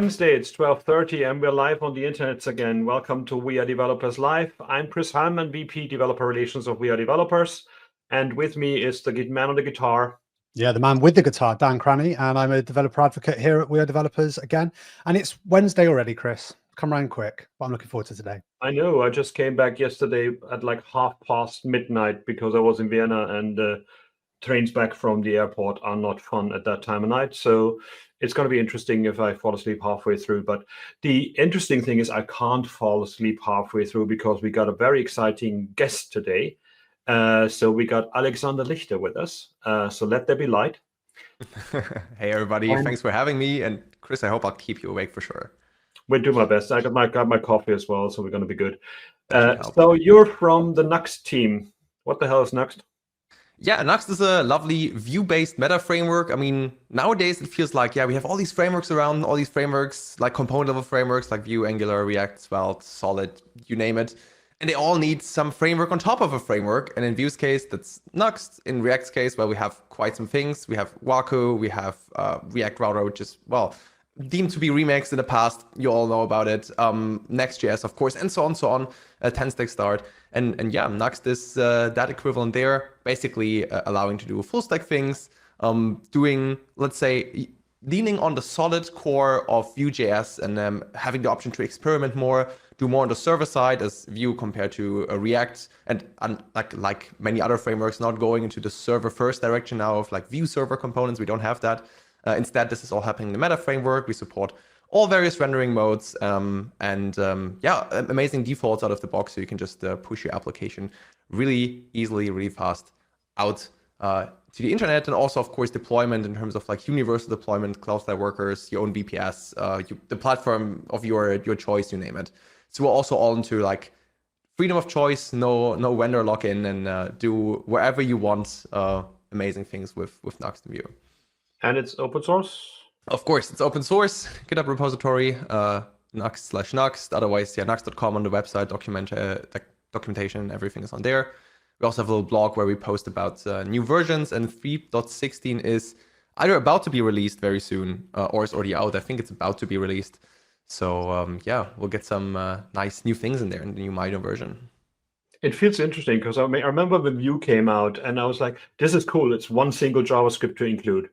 Wednesday, it's 12:30 and we're live on the internet again. Welcome to WeAreDevelopers Live. I'm Chris Hallman, VP Developer Relations of WeAreDevelopers. And with me is the man on the guitar. Yeah, the man with the guitar, Dan Cranny, and I'm a developer advocate here at WeAreDevelopers again. And it's Wednesday already, Chris. Come around quick, but I'm looking forward to today. I know, I just came back yesterday at like midnight because I was in Vienna, and trains back from the airport are not fun at that time of night. So it's going to be interesting if I fall asleep halfway through. But the interesting thing is I can't fall asleep halfway through because we got a very exciting guest today. So we got Alexander Lichter with us. So let there be light. Hey, everybody. Thanks for having me. And Chris, I hope I'll keep you awake for sure. We'll do my best. I got my coffee as well, so we're going to be good. So you're from the Nuxt team. What the hell is Nuxt? Yeah, Nuxt is a lovely view-based meta framework. I mean, nowadays it feels like, yeah, we have all these frameworks around, all these frameworks, like component-level frameworks like Vue, Angular, React, Svelte, Solid, you name it. And they all need some framework on top of a framework. And in Vue's case, that's Nuxt. In React's case, well, we have quite some things. We have Waku, we have React Router, which is, well, deemed to be remixed in the past. You all know about it. Next.js, of course, and so on. 10-stack start. And yeah, Nuxt is that equivalent there, basically allowing to do full stack things, doing, let's say, leaning on the solid core of Vue.js and having the option to experiment more, do more on the server side as Vue compared to React, and like many other frameworks, not going into the server first direction now of like Vue server components. We don't have that. Instead, this is all happening in the meta framework. We support all various rendering modes yeah, amazing defaults out of the box. So you can just push your application really easily, really fast out to the internet. And also, of course, deployment in terms of like universal deployment, Cloudflare workers, your own VPS, the platform of your choice, you name it. So we're also all into like freedom of choice, no vendor lock-in, and do wherever you want amazing things with Nuxt and Vue. And it's open source? Of course, it's open source, GitHub repository, Nuxt/Nuxt. Otherwise, yeah, Nuxt.com on the website, documentation, everything is on there. We also have a little blog where we post about new versions, and 3.16 is either about to be released very soon or is already out. I think it's about to be released. So yeah, we'll get some nice new things in there in the new minor version. It feels interesting because I remember when Vue came out and I was like, this is cool. It's one single JavaScript to include.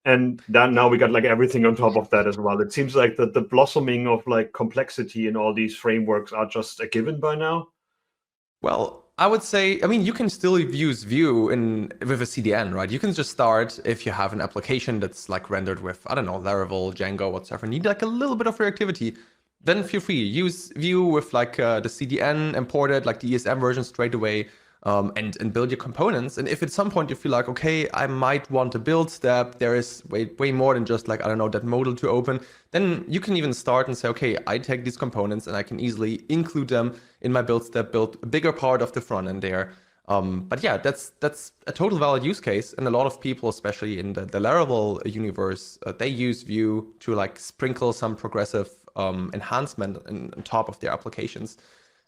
And then now we got like everything on top of that as well. It seems like the blossoming of like complexity in all these frameworks are just a given by now. Well, I would say, I mean, you can still use Vue with a CDN, right? You can just start if you have an application that's like rendered with, I don't know, Laravel, Django, whatever, need like a little bit of reactivity. Then feel free, use Vue with like the CDN imported, like the ESM version straight away. And build your components. And if at some point you feel like, okay, I might want a build step, there is way more than just like, I don't know, that modal to open, then you can even start and say, okay, I take these components and I can easily include them in my build step, build a bigger part of the front end there. But yeah, that's a total valid use case. And a lot of people, especially in the Laravel universe, they use Vue to like sprinkle some progressive enhancement on top of their applications.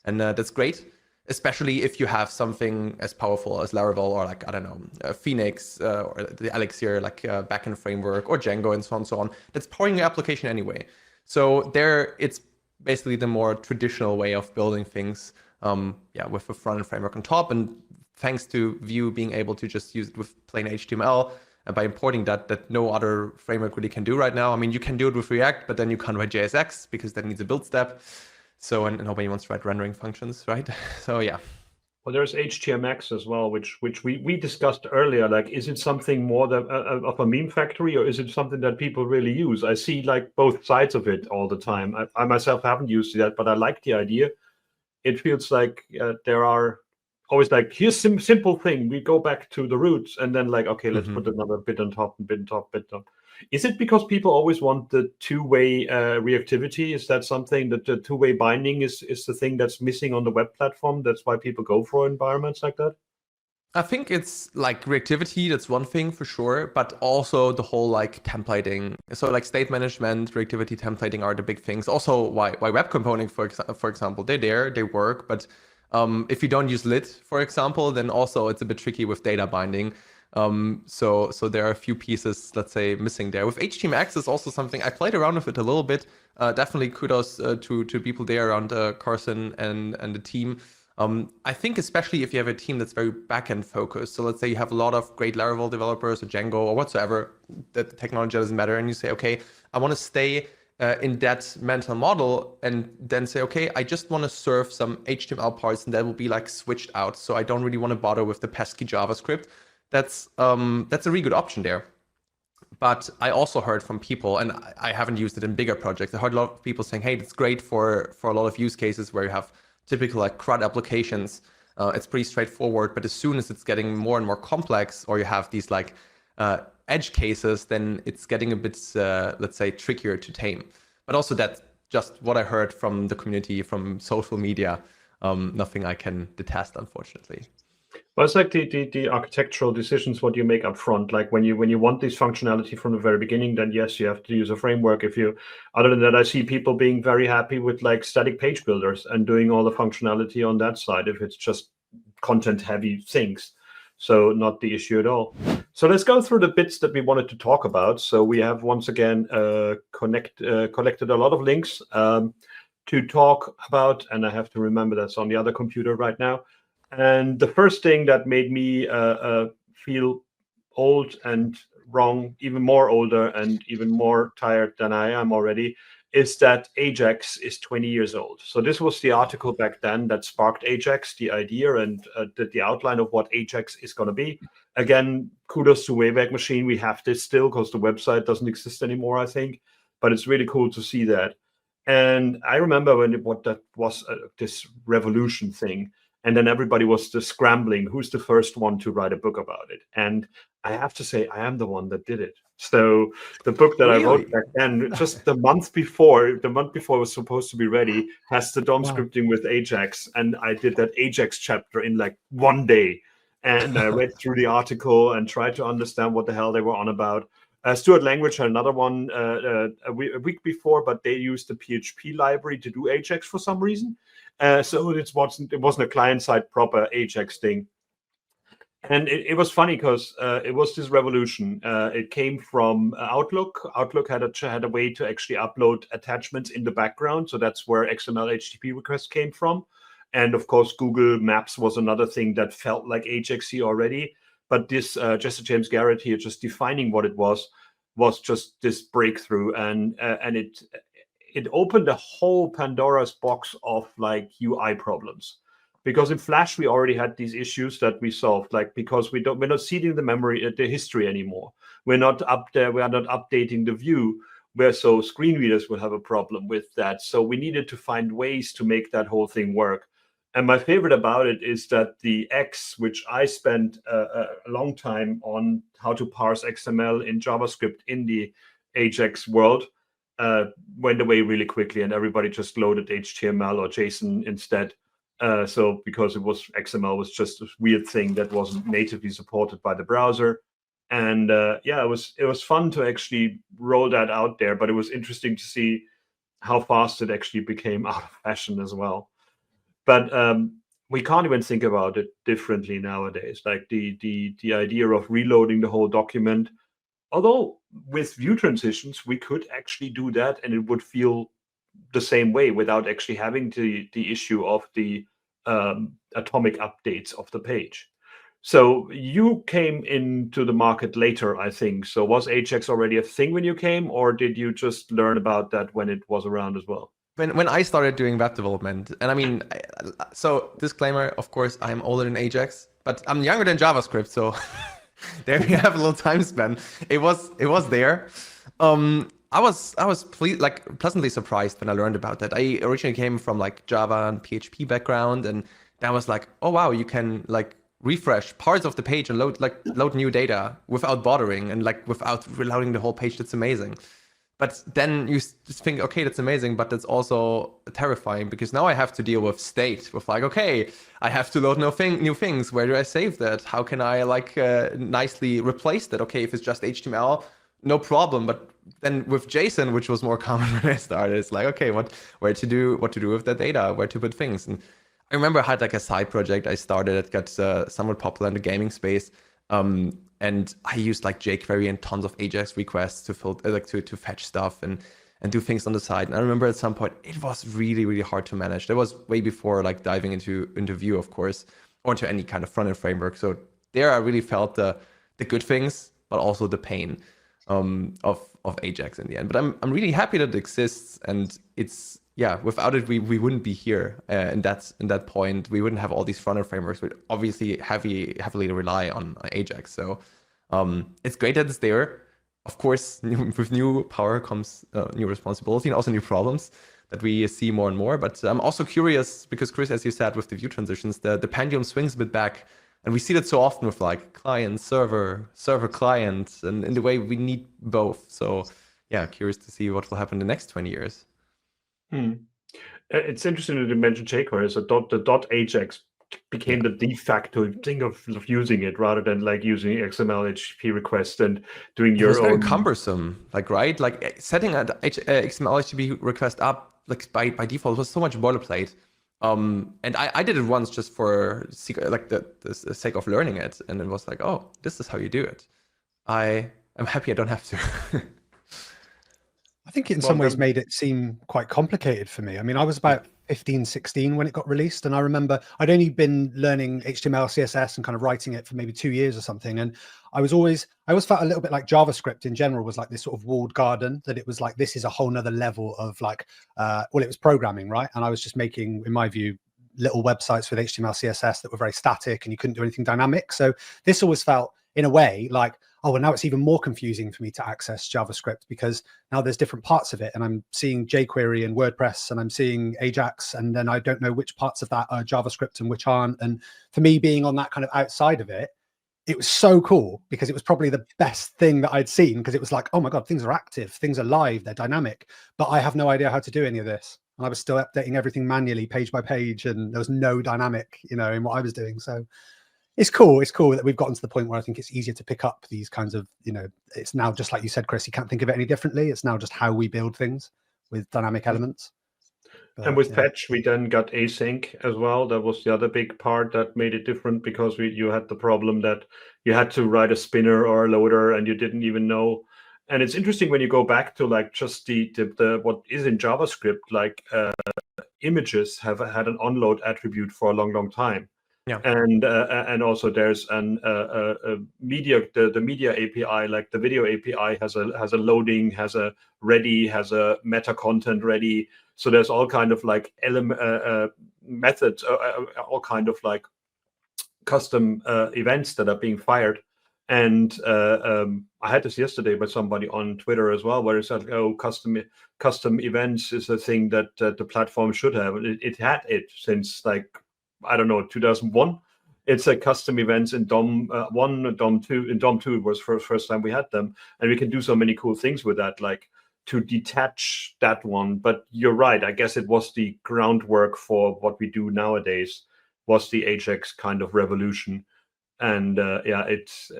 And that's great. Especially if you have something as powerful as Laravel or like, I don't know, Phoenix or the Elixir, like backend framework or Django and so on, that's powering your application anyway. So there, it's basically the more traditional way of building things, yeah, with a front-end framework on top. And thanks to Vue being able to just use it with plain HTML by importing that no other framework really can do right now. I mean, you can do it with React, but then you can't write JSX because that needs a build step. So, and nobody wants to write rendering functions, right? So, yeah. Well, there's HTMX as well, which we discussed earlier. Like, is it something more of a meme factory, or is it something that people really use? I see like both sides of it all the time. I myself haven't used that, but I like the idea. It feels like there are always like, here's some simple thing. We go back to the roots, and then like, okay, let's put another bit on top, and bit on top, bit on top. Is it because people always want the two-way reactivity? Is that something that the two-way binding is the thing that's missing on the web platform? That's why people go for environments like that? I think it's like reactivity, that's one thing for sure, but also the whole like templating. So like state management, reactivity, templating are the big things. Also why web component, for example, they're there, they work, but if you don't use lit, for example, then also it's a bit tricky with data binding. So there are a few pieces, let's say, missing there. With HTMX is also something I played around with it a little bit. Definitely kudos to people there around Carson and the team. I think especially if you have a team that's very backend focused. So let's say you have a lot of great Laravel developers or Django or whatsoever, that the technology doesn't matter, and you say, okay, I want to stay in that mental model, and then say, okay, I just want to serve some HTML parts, and that will be like switched out. So I don't really want to bother with the pesky JavaScript. That's a really good option there. But I also heard from people, and I haven't used it in bigger projects, I heard a lot of people saying, hey, it's great for a lot of use cases where you have typical like CRUD applications. It's pretty straightforward, but as soon as it's getting more and more complex, or you have these like edge cases, then it's getting a bit, let's say, trickier to tame. But also that's just what I heard from the community, from social media. Nothing I can detest, unfortunately. Well, it's like the architectural decisions, what you make up front. Like when you want this functionality from the very beginning, then yes, you have to use a framework. Other than that, I see people being very happy with like static page builders and doing all the functionality on that side if it's just content heavy things. So not the issue at all. So let's go through the bits that we wanted to talk about. So we have once again collected a lot of links to talk about, and I have to remember that's on the other computer right now. And the first thing that made me feel old and wrong, even more older and even more tired than I am already, is that AJAX is 20 years old. So this was the article back then that sparked AJAX, the idea and the outline of what AJAX is going to be. Again, kudos to Wayback Machine. We have this still because the website doesn't exist anymore, I think. But it's really cool to see that. And I remember what that was, this revolution thing. And then everybody was just scrambling, who's the first one to write a book about it? And I have to say, I am the one that did it. So the book that I wrote back then, just the month before it was supposed to be ready, has the DOM scripting with AJAX. And I did that AJAX chapter in like one day. And I read through the article and tried to understand what the hell they were on about. Stuart Langridge had another one a week before, but they used the PHP library to do AJAX for some reason. So it wasn't a client-side proper AJAX thing. And it was funny because it was this revolution. It came from Outlook. Outlook had a way to actually upload attachments in the background. So that's where XML HTTP requests came from. And of course, Google Maps was another thing that felt like AJAX already. But this Jesse James Garrett here just defining what it was just this breakthrough. And it opened a whole Pandora's box of like UI problems. Because in Flash, we already had these issues that we solved, like because we're not seeding the memory, the history anymore. We're not up there. We are not updating the view, so screen readers will have a problem with that. So we needed to find ways to make that whole thing work. And my favorite about it is that the X, which I spent a long time on how to parse XML in JavaScript in the AJAX world, went away really quickly, and everybody just loaded HTML or JSON instead. So because XML was just a weird thing that wasn't natively supported by the browser. And yeah, it was fun to actually roll that out there, but it was interesting to see how fast it actually became out of fashion as well. But we can't even think about it differently nowadays. Like the idea of reloading the whole document, although with view transitions, we could actually do that and it would feel the same way without actually having the issue of the atomic updates of the page. So you came into the market later, I think. So was AJAX already a thing when you came, or did you just learn about that when it was around as well? When I started doing web development, and I mean, so disclaimer, of course, I'm older than AJAX, but I'm younger than JavaScript, so there we have a little time span. It was there. I was pleasantly surprised when I learned about that. I originally came from like Java and PHP background, and then I was like, oh wow, you can like refresh parts of the page and load new data without bothering and like without reloading the whole page. That's amazing. But then you just think, okay, that's amazing, but that's also terrifying because now I have to deal with state, with like, okay, I have to load new things. Where do I save that? How can I like nicely replace that? Okay, if it's just HTML, no problem. But then with JSON, which was more common when I started, it's like, okay, what to do with that data, where to put things. And I remember I had like a side project I started that got somewhat popular in the gaming space. And And I used like jQuery and tons of AJAX requests to to fetch stuff and do things on the side. And I remember at some point it was really, really hard to manage. That was way before like diving into Vue, of course, or into any kind of front-end framework. So there I really felt the good things, but also the pain of AJAX in the end. But I'm really happy that it exists, and it's, yeah, without it we wouldn't be here. In that point, we wouldn't have all these front-end frameworks. We'd obviously heavily rely on AJAX. So it's great that it's there. Of course, with new power comes new responsibility and also new problems that we see more and more. But I'm also curious because, Chris, as you said, with the Vue transitions, the pendulum swings a bit back. And we see that so often with like client, server, client, and in the way we need both. So yeah, curious to see what will happen in the next 20 years. It's interesting that you mentioned jQuery. So the .ajax became the de facto thing of using it rather than like using XML HTTP request and doing your own. It was very cumbersome, like, right? Like setting an XML HTTP request up like by default was so much boilerplate. And I did it once just for like the sake of learning it, and it was like, oh, this is how you do it. I'm happy I don't have to. I think it in some ways made it seem quite complicated for me. I mean, I was about 15, 16 when it got released. And I remember I'd only been learning HTML, CSS and kind of writing it for maybe 2 years or something. And I always felt a little bit like JavaScript in general was like this sort of walled garden, that it was like, this is a whole nother level of like, well, it was programming, right? And I was just making, in my view, little websites with HTML, CSS that were very static and you couldn't do anything dynamic. So this always felt in a way like, oh, well, now it's even more confusing for me to access JavaScript because now there's different parts of it and I'm seeing jQuery and WordPress and I'm seeing AJAX and then I don't know which parts of that are JavaScript and which aren't. And for me, being on that kind of outside of it, it was so cool because it was probably the best thing that I'd seen because it was like, oh my God, things are active, things are live, they're dynamic, but I have no idea how to do any of this. And I was still updating everything manually page by page and there was no dynamic, you know, in what I was doing. So it's cool. It's cool that we've gotten to the point where I think it's easier to pick up these kinds of, you know, it's now just like you said, Chris, you can't think of it any differently. It's now just how we build things with dynamic elements. But, and with Fetch, we then got async as well. That was the other big part that made it different because you had the problem that you had to write a spinner or a loader and you didn't even know. And it's interesting when you go back to like just the what is in JavaScript, like images have had an onload attribute for a long time. Yeah, and also there's an media the media API, like the video API has a loading, has a ready, has a meta content ready. So there's all kind of like methods, all kind of like custom events that are being fired. And I had this yesterday by somebody on Twitter as well, where it said, "Oh, custom events is a thing that the platform should have." It had it since like, I don't know, 2001. It's a custom events in DOM 1, DOM 2. In DOM 2 was for the first time we had them, and we can do so many cool things with that, like to detach that one. But you're right. I guess it was the groundwork for what we do nowadays. Was the AJAX kind of revolution, and yeah, it's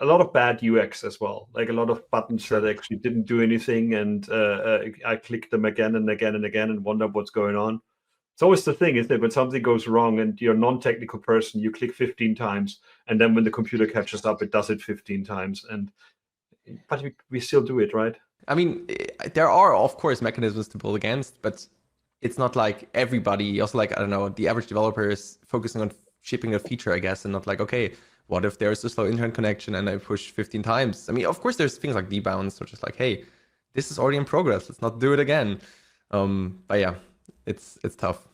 a lot of bad UX as well. Like a lot of buttons that actually didn't do anything, and I click them again and again and again and wonder what's going on. It's always the thing, isn't it? When something goes wrong and you're a non-technical person, you click 15 times, and then when the computer catches up, it does it 15 times. But we still do it, right? I mean, there are, of course, mechanisms to build against, but it's not like everybody, also like, I don't know, the average developer is focusing on shipping a feature, I guess, and not like, okay, what if there's a slow internet connection and I push 15 times? I mean, of course, there's things like debounds, or just like, hey, this is already in progress, let's not do it again. But yeah, it's tough.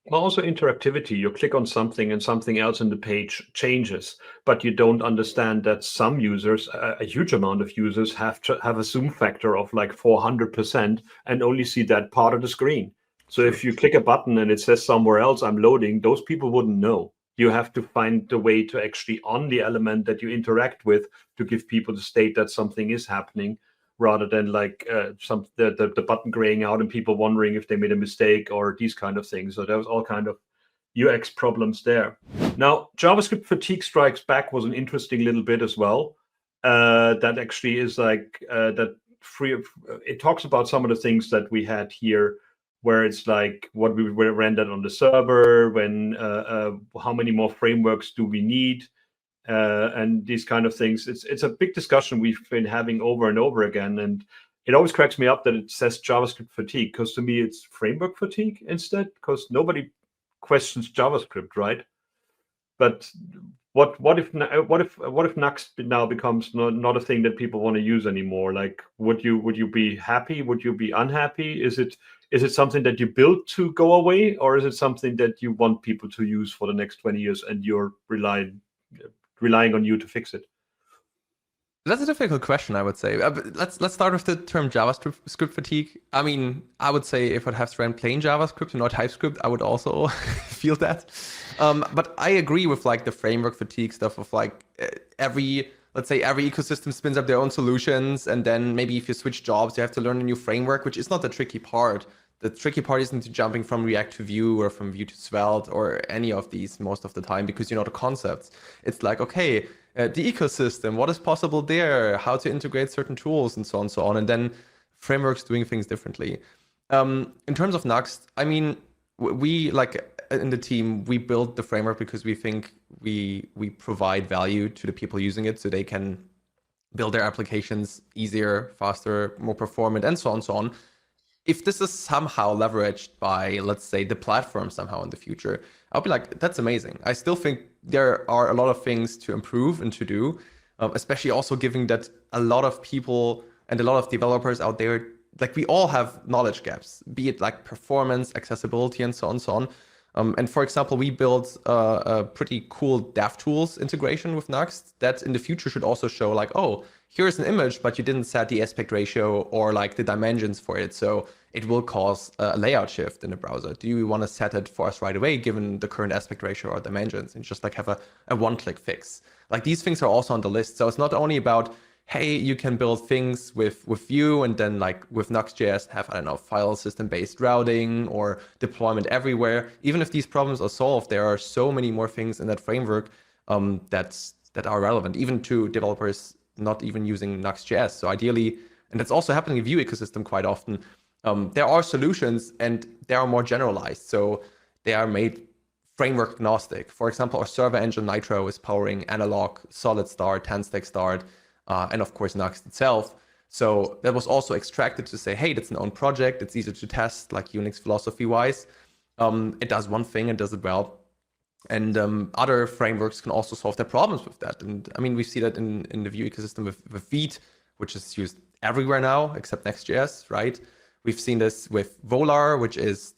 Well, also interactivity. You click on something and something else in the page changes, but you don't understand that some users, a huge amount of users, have a zoom factor of like 400% and only see that part of the screen. So if you click a button and it says somewhere else, I'm loading, those people wouldn't know. You have to find the way to actually on the element that you interact with to give people the state that something is happening, rather than like the button graying out and people wondering if they made a mistake or these kind of things. So there was all kind of UX problems there. Now, JavaScript Fatigue Strikes Back was an interesting little bit as well. That actually is like it talks about some of the things that we had here, where it's like what we rendered on the server, when how many more frameworks do we need? and these kind of things. It's a big discussion we've been having over and over again, and it always cracks me up that it says JavaScript fatigue, because to me it's framework fatigue instead, because nobody questions JavaScript, right? But what if Nuxt now becomes not a thing that people want to use anymore? Like, would you be happy? Would you be unhappy? Is it something that you built to go away, or is it something that you want people to use for the next 20 years and you're relying on you to fix it? That's a difficult question, I would say. Let's start with the term JavaScript fatigue. I mean, I would say if I'd have to run plain JavaScript and not TypeScript, I would also feel that. But I agree with like the framework fatigue stuff of like let's say every ecosystem spins up their own solutions, and then maybe if you switch jobs, you have to learn a new framework, which is not the tricky part. The tricky part isn't jumping from React to Vue or from Vue to Svelte or any of these most of the time, because you know the concepts. It's like, okay, the ecosystem, what is possible there, how to integrate certain tools, and so on, and then frameworks doing things differently. In terms of Nuxt, I mean, we like in the team, we built the framework because we think we provide value to the people using it, so they can build their applications easier, faster, more performant, and so on. If this is somehow leveraged by, let's say, the platform somehow in the future, I'll be like, that's amazing. I still think there are a lot of things to improve and to do, especially also given that a lot of people and a lot of developers out there, like we all have knowledge gaps, be it like performance, accessibility, and so on. And for example, we built a pretty cool DevTools integration with Nuxt that in the future should also show like, oh, here's an image, but you didn't set the aspect ratio or like the dimensions for it. So it will cause a layout shift in the browser. Do you want to set it for us right away, given the current aspect ratio or dimensions, and just like have a one-click fix? Like these things are also on the list. So it's not only about, hey, you can build things with Vue and then like with Nuxt.js have, I don't know, file system-based routing or deployment everywhere. Even if these problems are solved, there are so many more things in that framework that are relevant, even to developers not even using Nuxt.js. So ideally, and that's also happening in Vue ecosystem quite often, there are solutions and they are more generalized. So they are made framework agnostic. For example, our server engine Nitro is powering analog, solid start, 10-stack start, and of course Nuxt itself. So that was also extracted to say, hey, that's an own project. It's easier to test, like Unix philosophy-wise. It does one thing and does it well. And other frameworks can also solve their problems with that. And I mean, we see that in the Vue ecosystem with Vite, which is used everywhere now except Next.js, right? We've seen this with Volar, which is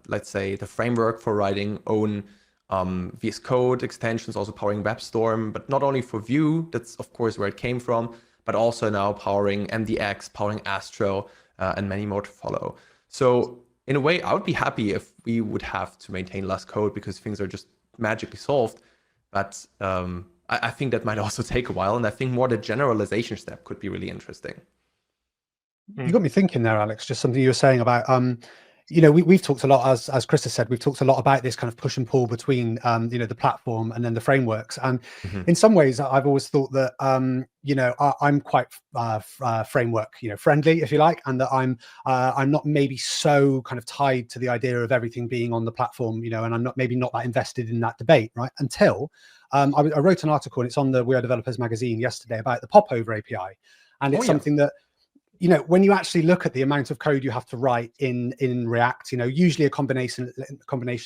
let's say the framework for writing own VS Code extensions, also powering WebStorm, but not only for Vue, that's of course where it came from, but also now powering MDX, powering Astro, and many more to follow. So in a way, I would be happy if we would have to maintain less code because things are just magically solved. But I think that might also take a while. And I think more the generalization step could be really interesting. You got me thinking there, Alex, just something you were saying about, you know, we've talked a lot, as Chris has said, we've talked a lot about this kind of push and pull between, you know, the platform and then the frameworks. And in some ways, I've always thought that, you know, I'm quite framework, you know, friendly, if you like, and that I'm not maybe so kind of tied to the idea of everything being on the platform, you know, and I'm not maybe not that invested in that debate, right? Until I wrote an article, and it's on the WeAreDevelopers magazine yesterday about the popover API, and it's something that, you know, when you actually look at the amount of code you have to write in React, you know, usually a combination,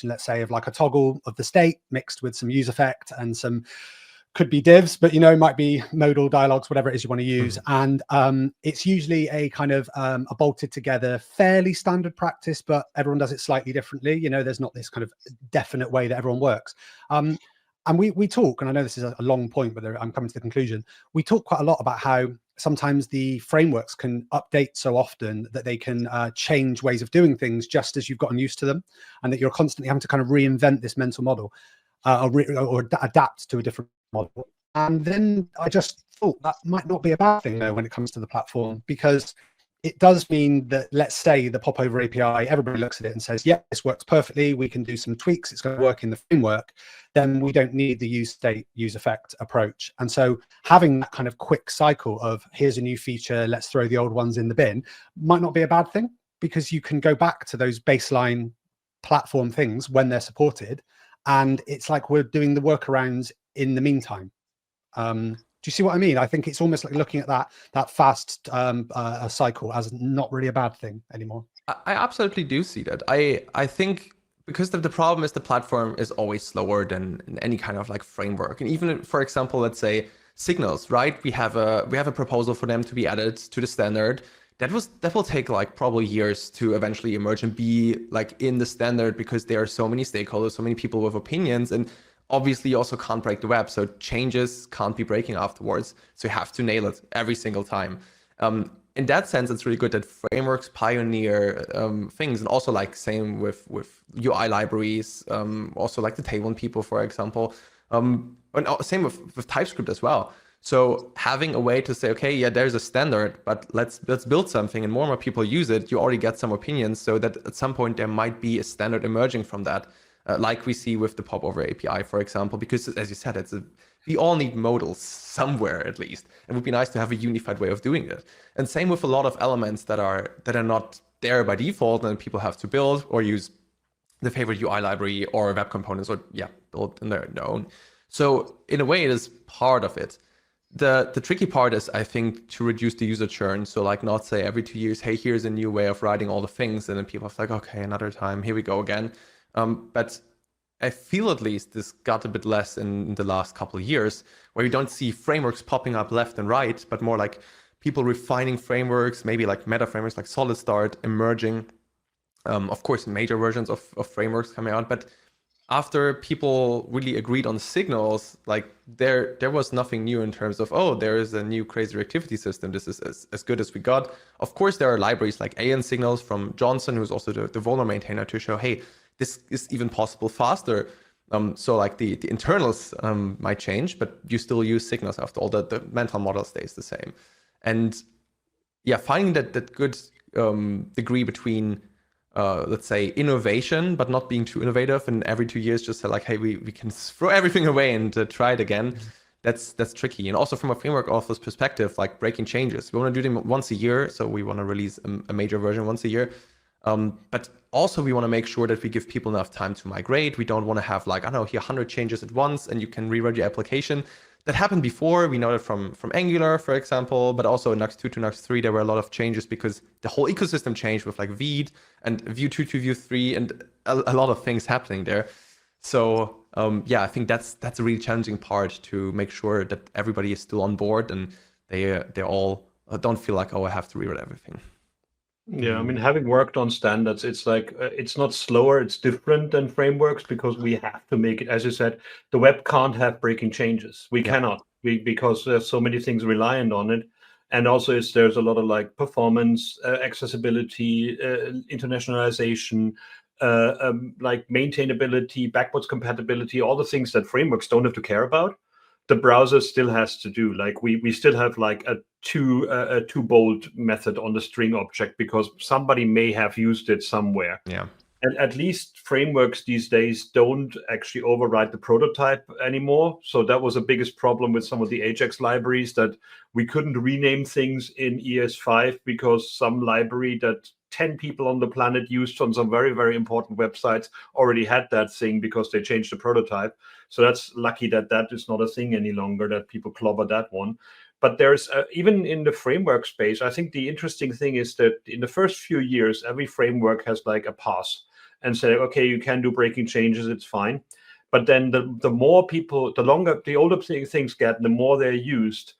let's say, of like a toggle of the state mixed with some use effect and some, could be divs, but, you know, might be modal dialogues, whatever it is you want to use. And it's usually a kind of a bolted together, fairly standard practice, but everyone does it slightly differently. You know, there's not this kind of definite way that everyone works. And we talk, and I know this is a long point, but I'm coming to the conclusion. We talk quite a lot about how sometimes the frameworks can update so often that they can change ways of doing things just as you've gotten used to them, and that you're constantly having to kind of reinvent this mental model or adapt to a different model. And then I just thought that might not be a bad thing though when it comes to the platform, because it does mean that, let's say, the popover API, everybody looks at it and says, yeah, this works perfectly. We can do some tweaks. It's going to work in the framework. Then we don't need the use state, use effect approach. And so having that kind of quick cycle of here's a new feature, let's throw the old ones in the bin, might not be a bad thing, because you can go back to those baseline platform things when they're supported. And it's like we're doing the workarounds in the meantime. Do you see what I mean? I think it's almost like looking at that fast cycle as not really a bad thing anymore. I absolutely do see that. I think because the problem is the platform is always slower than any kind of like framework. And even, for example, let's say signals, right? We have a proposal for them to be added to the standard. That will take like probably years to eventually emerge and be like in the standard, because there are so many stakeholders, so many people with opinions, and obviously you also can't break the web. So changes can't be breaking afterwards. So you have to nail it every single time. In that sense, it's really good that frameworks pioneer things, and also like same with UI libraries, also like the Tailwind people, for example, and same with TypeScript as well. So having a way to say, okay, yeah, there's a standard, but let's build something, and more people use it. You already get some opinions, so that at some point there might be a standard emerging from that, like we see with the Popover API, for example, because as you said, we all need modals somewhere at least. It would be nice to have a unified way of doing it. And same with a lot of elements that are not there by default, and people have to build or use the favorite UI library or web components, or build in their own. So in a way, it is part of it. The tricky part is, I think, to reduce the user churn. So like not say every 2 years, hey, here's a new way of writing all the things, and then people are like, okay, another time, here we go again. But I feel at least this got a bit less in the last couple of years, where you don't see frameworks popping up left and right, but more like people refining frameworks, maybe like meta frameworks like Solid Start emerging. Of course, major versions of frameworks coming out, but after people really agreed on signals, like there was nothing new in terms of, oh, there is a new crazy reactivity system. This is as good as we got. Of course, there are libraries like AN signals from Johnson, who's also the Volno maintainer, to show, hey, this is even possible faster. So like the internals might change, but you still use signals after all. The mental model stays the same. And yeah, finding that good degree between let's say innovation, but not being too innovative, and every 2 years just say like, hey, we can throw everything away and try it again. That's tricky. And also from a framework author's perspective, like breaking changes, we want to do them once a year, so we want to release a major version once a year. But also we want to make sure that we give people enough time to migrate. We don't want to have like, I don't know, here 100 changes at once and you can rewrite your application. That happened before. We know that from Angular, for example, but also in Nuxt 2 to Nuxt 3, there were a lot of changes because the whole ecosystem changed with like Vite and Vue 2 to Vue 3 and a lot of things happening there. So yeah, I think that's a really challenging part, to make sure that everybody is still on board and they all don't feel like, oh, I have to rewrite everything. Yeah, I mean, having worked on standards, it's like it's not slower, it's different than frameworks, because we have to make it, as you said, the web can't have breaking changes. We cannot, because there's so many things reliant on it. And also there's a lot of like performance, accessibility, internationalization, like maintainability, backwards compatibility, all the things that frameworks don't have to care about. The browser still has to do. Like we still have like a too bold method on the string object, because somebody may have used it somewhere. Yeah. And at least frameworks these days don't actually override the prototype anymore. So that was the biggest problem with some of the AJAX libraries, that we couldn't rename things in ES5 because some library that 10 people on the planet used on some very, very important websites already had that thing because they changed the prototype. So that's lucky that that is not a thing any longer, that people clobber that one. But there's even in the framework space, I think the interesting thing is that in the first few years, every framework has like a pass and say, okay, you can do breaking changes, it's fine. But then the more people, the older things get, the more they're used.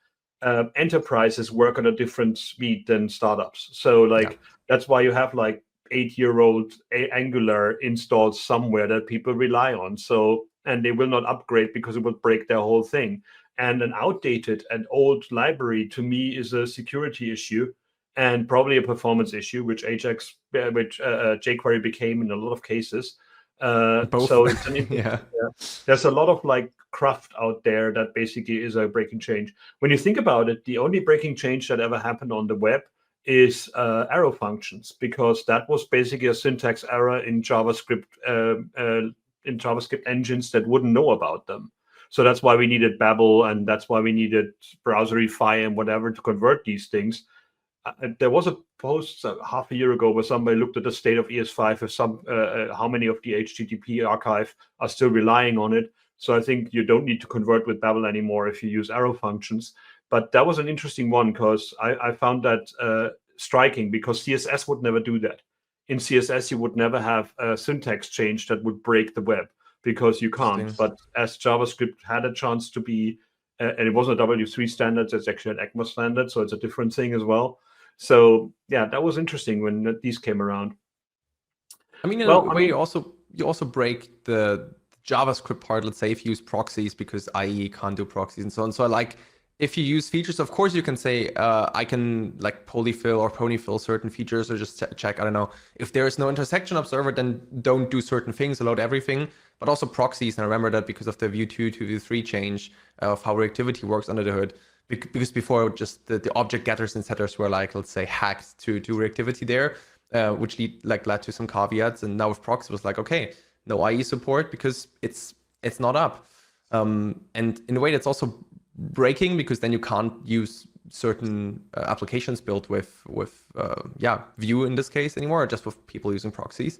Enterprises work on a different speed than startups. So like that's why you have like 8-year-old Angular installed somewhere that people rely on. So, and they will not upgrade because it will break their whole thing. And an outdated and old library, to me, is a security issue and probably a performance issue, which jQuery became in a lot of cases. Both. So it's there's a lot of like craft out there that basically is a breaking change. When you think about it, the only breaking change that ever happened on the web is arrow functions, because that was basically a syntax error in JavaScript engines that wouldn't know about them. So that's why we needed Babel, and that's why we needed Browserify and whatever to convert these things. There was a post half a year ago where somebody looked at the state of ES5, how many of the HTTP archive are still relying on it. So I think you don't need to convert with Babel anymore if you use arrow functions. But that was an interesting one because I found that striking, because CSS would never do that. In CSS, you would never have a syntax change that would break the web, because you can't. But as JavaScript had a chance to be, and it wasn't a W3 standard, it's actually an ECMA standard, so it's a different thing as well. So yeah, that was interesting when these came around. I mean, in a way, you also break the JavaScript part. Let's say if you use proxies, because IE can't do proxies and so on. So like, if you use features, of course you can say I can like polyfill or ponyfill certain features, or just check, I don't know, if there is no intersection observer, then don't do certain things, load everything. But also proxies, and I remember that because of the Vue 2 to Vue 3 change of how reactivity works under the hood. Because before, just the object getters and setters were like, let's say, hacked to do reactivity there, which led to some caveats. And now with proxy, it was like, okay, no IE support because it's not up. And in a way, that's also breaking, because then you can't use certain applications built with Vue in this case anymore, just with people using proxies.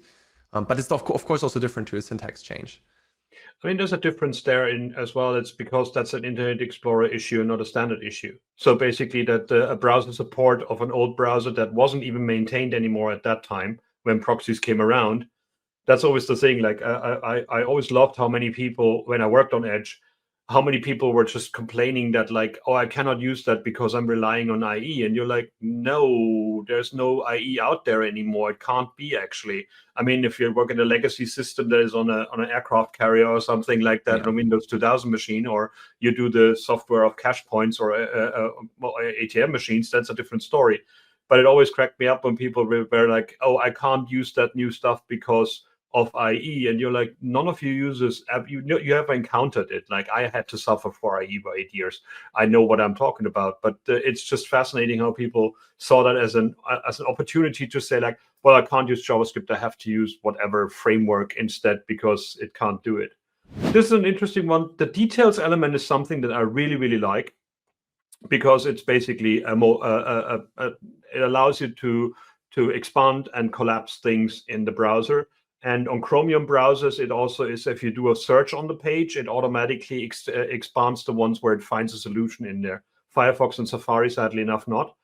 But it's of course also different to a syntax change. I mean, there's a difference there as well. It's because that's an Internet Explorer issue, not a standard issue. So basically that a browser support of an old browser that wasn't even maintained anymore at that time when proxies came around, that's always the thing. Like I always loved how many people, when I worked on Edge, how many people were just complaining that like, oh, I cannot use that because I'm relying on IE. And you're like, no, there's no IE out there anymore. It can't be, actually. I mean, if you work in a legacy system that is on an aircraft carrier or something like that, on a Windows 2000 machine, or you do the software of cache points or ATM machines, that's a different story. But it always cracked me up when people were like, oh, I can't use that new stuff because of IE, and you're like, none of you users have you have encountered it. Like, I had to suffer for IE for 8 years. I know what I'm talking about. But it's just fascinating how people saw that as an opportunity to say like, well, I can't use JavaScript. I have to use whatever framework instead because it can't do it. This is an interesting one. The details element is something that I really, really like, because it's basically it allows you to expand and collapse things in the browser. And on Chromium browsers, it also is, if you do a search on the page, it automatically expands the ones where it finds a solution in there. Firefox and Safari, sadly enough, not.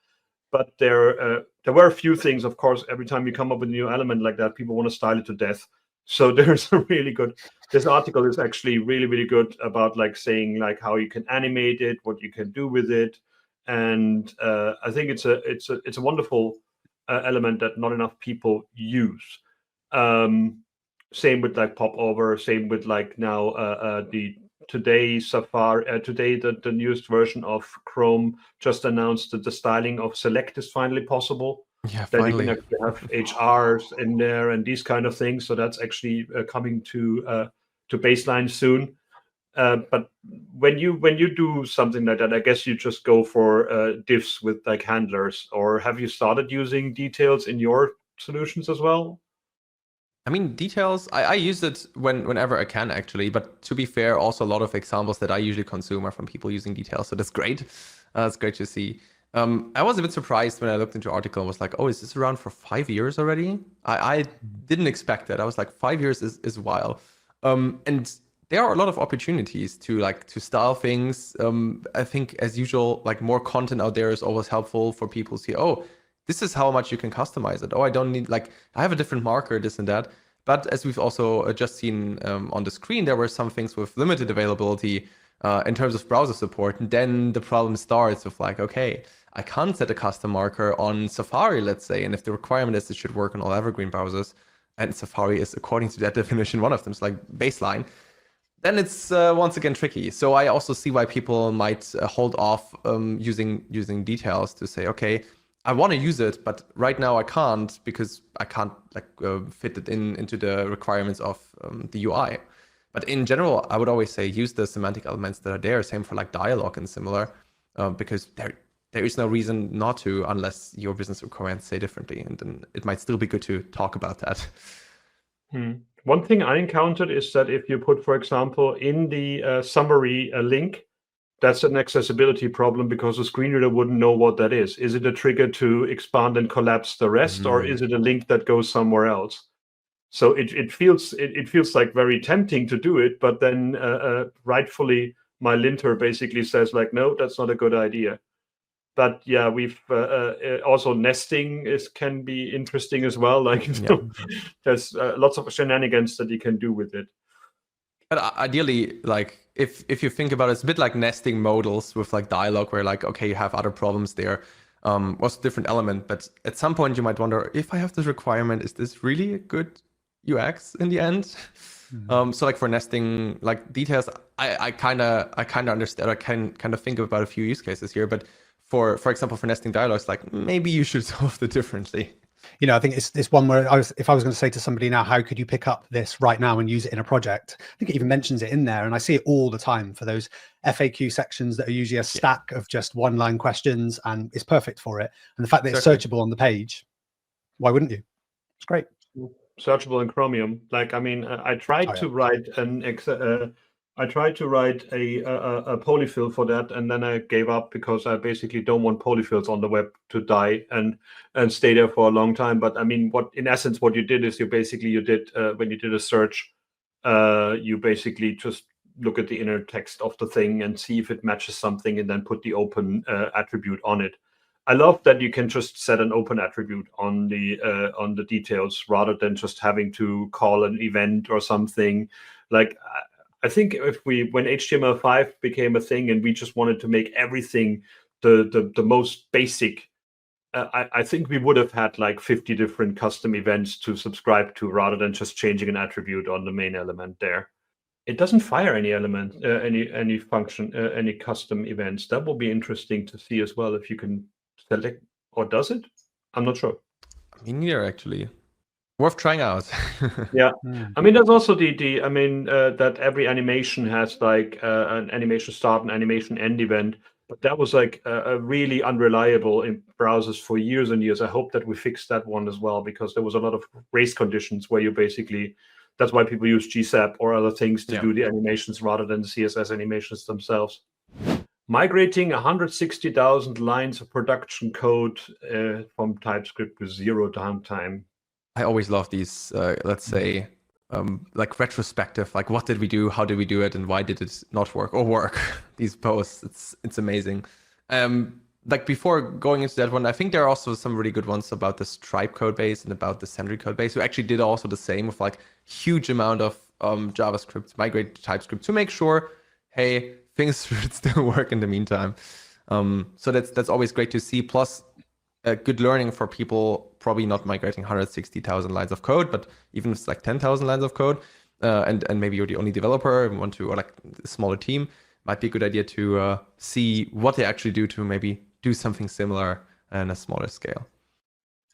But there were a few things, of course. Every time you come up with a new element like that, people want to style it to death. So there's a really good, this article is actually really, really good about like saying like how you can animate it, what you can do with it. And I think it's a wonderful element that not enough people use. Same with like popover, same with like now today Safari, today the newest version of Chrome just announced that the styling of select is finally possible. Yeah, that finally. you can actually have HRs in there and these kind of things. So that's actually coming to baseline soon. But when you do something like that, I guess you just go for diffs with like handlers. Or have you started using details in your solutions as well? I mean, details, I use it whenever I can, actually. But to be fair, also a lot of examples that I usually consume are from people using details. So that's great. That's great to see. I was a bit surprised when I looked into the article and was like, oh, is this around for 5 years already? I didn't expect that. I was like, 5 years is a while. And there are a lot of opportunities to style things. I think, as usual, like more content out there is always helpful for people to see, oh, this is how much you can customize it. Oh, I don't need, like, I have a different marker, this and that. But as we've also just seen on the screen, there were some things with limited availability in terms of browser support. And then the problem starts with like, okay, I can't set a custom marker on Safari, let's say. And if the requirement is it should work on all evergreen browsers, and Safari is, according to that definition, one of them, it's like baseline, then it's once again tricky. So I also see why people might hold off using details to say, okay, I want to use it, but right now I can't because I can't fit it into the requirements of the UI. But in general, I would always say use the semantic elements that are there. Same for like dialogue and similar, because there is no reason not to unless your business requirements say differently, and then it might still be good to talk about that. One thing I encountered is that if you put, for example, in the summary a link, that's an accessibility problem because the screen reader wouldn't know what that is. Is it a trigger to expand and collapse the rest, or is it a link that goes somewhere else? So it feels like very tempting to do it, but then rightfully my linter basically says like, no, that's not a good idea. But yeah, we've also nesting can be interesting as well. Like there's lots of shenanigans that you can do with it. But ideally, like if you think about it, it's a bit like nesting modals with like dialogue, where like, okay, you have other problems there. Was a different element, but at some point you might wonder, if I have this requirement, is this really a good UX in the end? So like for nesting, like details, I kind of understand. I can kind of think about a few use cases here, but for example, for nesting dialogues, like maybe you should solve it differently. You know, I think it's one where if I was going to say to somebody now, how could you pick up this right now and use it in a project? I think it even mentions it in there, and I see it all the time for those FAQ sections that are usually a stack of just one-line questions, and it's perfect for it. And the fact that it's searchable on the page, why wouldn't you? It's great. Searchable in Chromium. Like, I mean, I tried to write a polyfill for that, and then I gave up because I basically don't want polyfills on the web to die and stay there for a long time. But I mean, in essence what you did is when you did a search, you basically just look at the inner text of the thing and see if it matches something, and then put the open attribute on it. I love that you can just set an open attribute on the details rather than just having to call an event or something. Like, I think when HTML5 became a thing and we just wanted to make everything the most basic, I think we would have had like 50 different custom events to subscribe to rather than just changing an attribute on the main element there. It doesn't fire any element, any function, any custom events. That will be interesting to see as well if you can select, or does it? I'm not sure. Me neither, actually. Worth trying out. Yeah, I mean, there's also that every animation has like an animation start and animation end event, but that was like a really unreliable in browsers for years and years. I hope that we fix that one as well, because there was a lot of race conditions where you basically, that's why people use GSAP or other things to do the animations rather than the CSS animations themselves. Migrating 160,000 lines of production code from TypeScript with 0 downtime. I always love these, let's say, like retrospective, like what did we do, how did we do it, and why did it not work or work? These posts, it's amazing. Like before going into that one, I think there are also some really good ones about the Stripe code base and about the Sentry code base, who actually did also the same with like huge amount of JavaScript migrated to TypeScript to make sure, hey, things should still work in the meantime. So that's always great to see. Plus, good learning for people probably not migrating 160,000 lines of code, but even if it's like 10,000 lines of code, and maybe you're the only developer and want to, or like a smaller team, might be a good idea to see what they actually do to maybe do something similar on a smaller scale.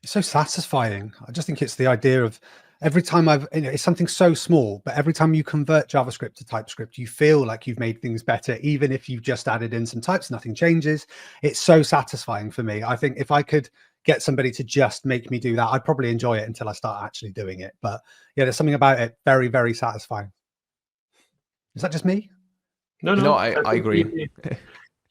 It's so satisfying. I just think it's the idea of every time it's something so small, but every time you convert JavaScript to TypeScript, you feel like you've made things better, even if you've just added in some types, nothing changes. It's so satisfying for me. I think if I could get somebody to just make me do that, I'd probably enjoy it until I start actually doing it. But yeah, there's something about it very, very satisfying. Is that just me? No, I agree.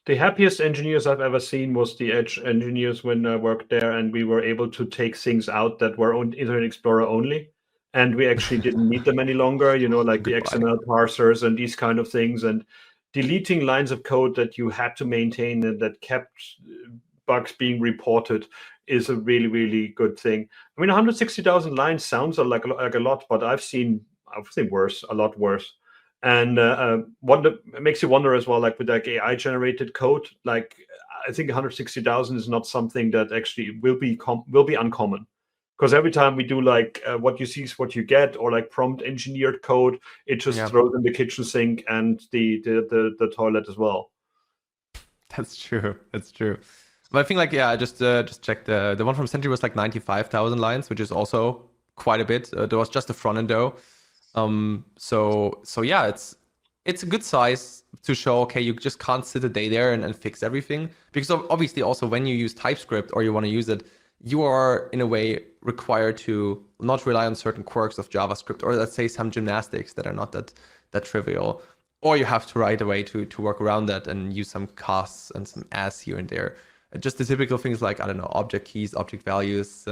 The happiest engineers I've ever seen was the Edge engineers when I worked there, and we were able to take things out that were on Internet Explorer only, and we actually didn't need them any longer, you know, like the XML parsers and these kind of things, and deleting lines of code that you had to maintain and that kept bugs being reported is a really, really good thing. I mean, 160,000 lines sounds like a lot, but I've seen worse, a lot worse. And it makes you wonder as well, like with like AI generated code, like I think 160,000 is not something that actually will be uncommon, because every time we do like what you see is what you get, or like prompt engineered code, it just throws in the kitchen sink and the toilet as well. That's true. That's true. But I think like, I just checked the one from Sentry was like 95,000 lines, which is also quite a bit. There was just the front end though. So yeah, it's a good size to show, okay, you just can't sit a day there and fix everything, because obviously also when you use TypeScript or you want to use it, you are in a way required to not rely on certain quirks of JavaScript, or let's say some gymnastics that are not that trivial, or you have to write a way to work around that and use some casts and some as here and there. Just the typical things like, I don't know, object keys, object values,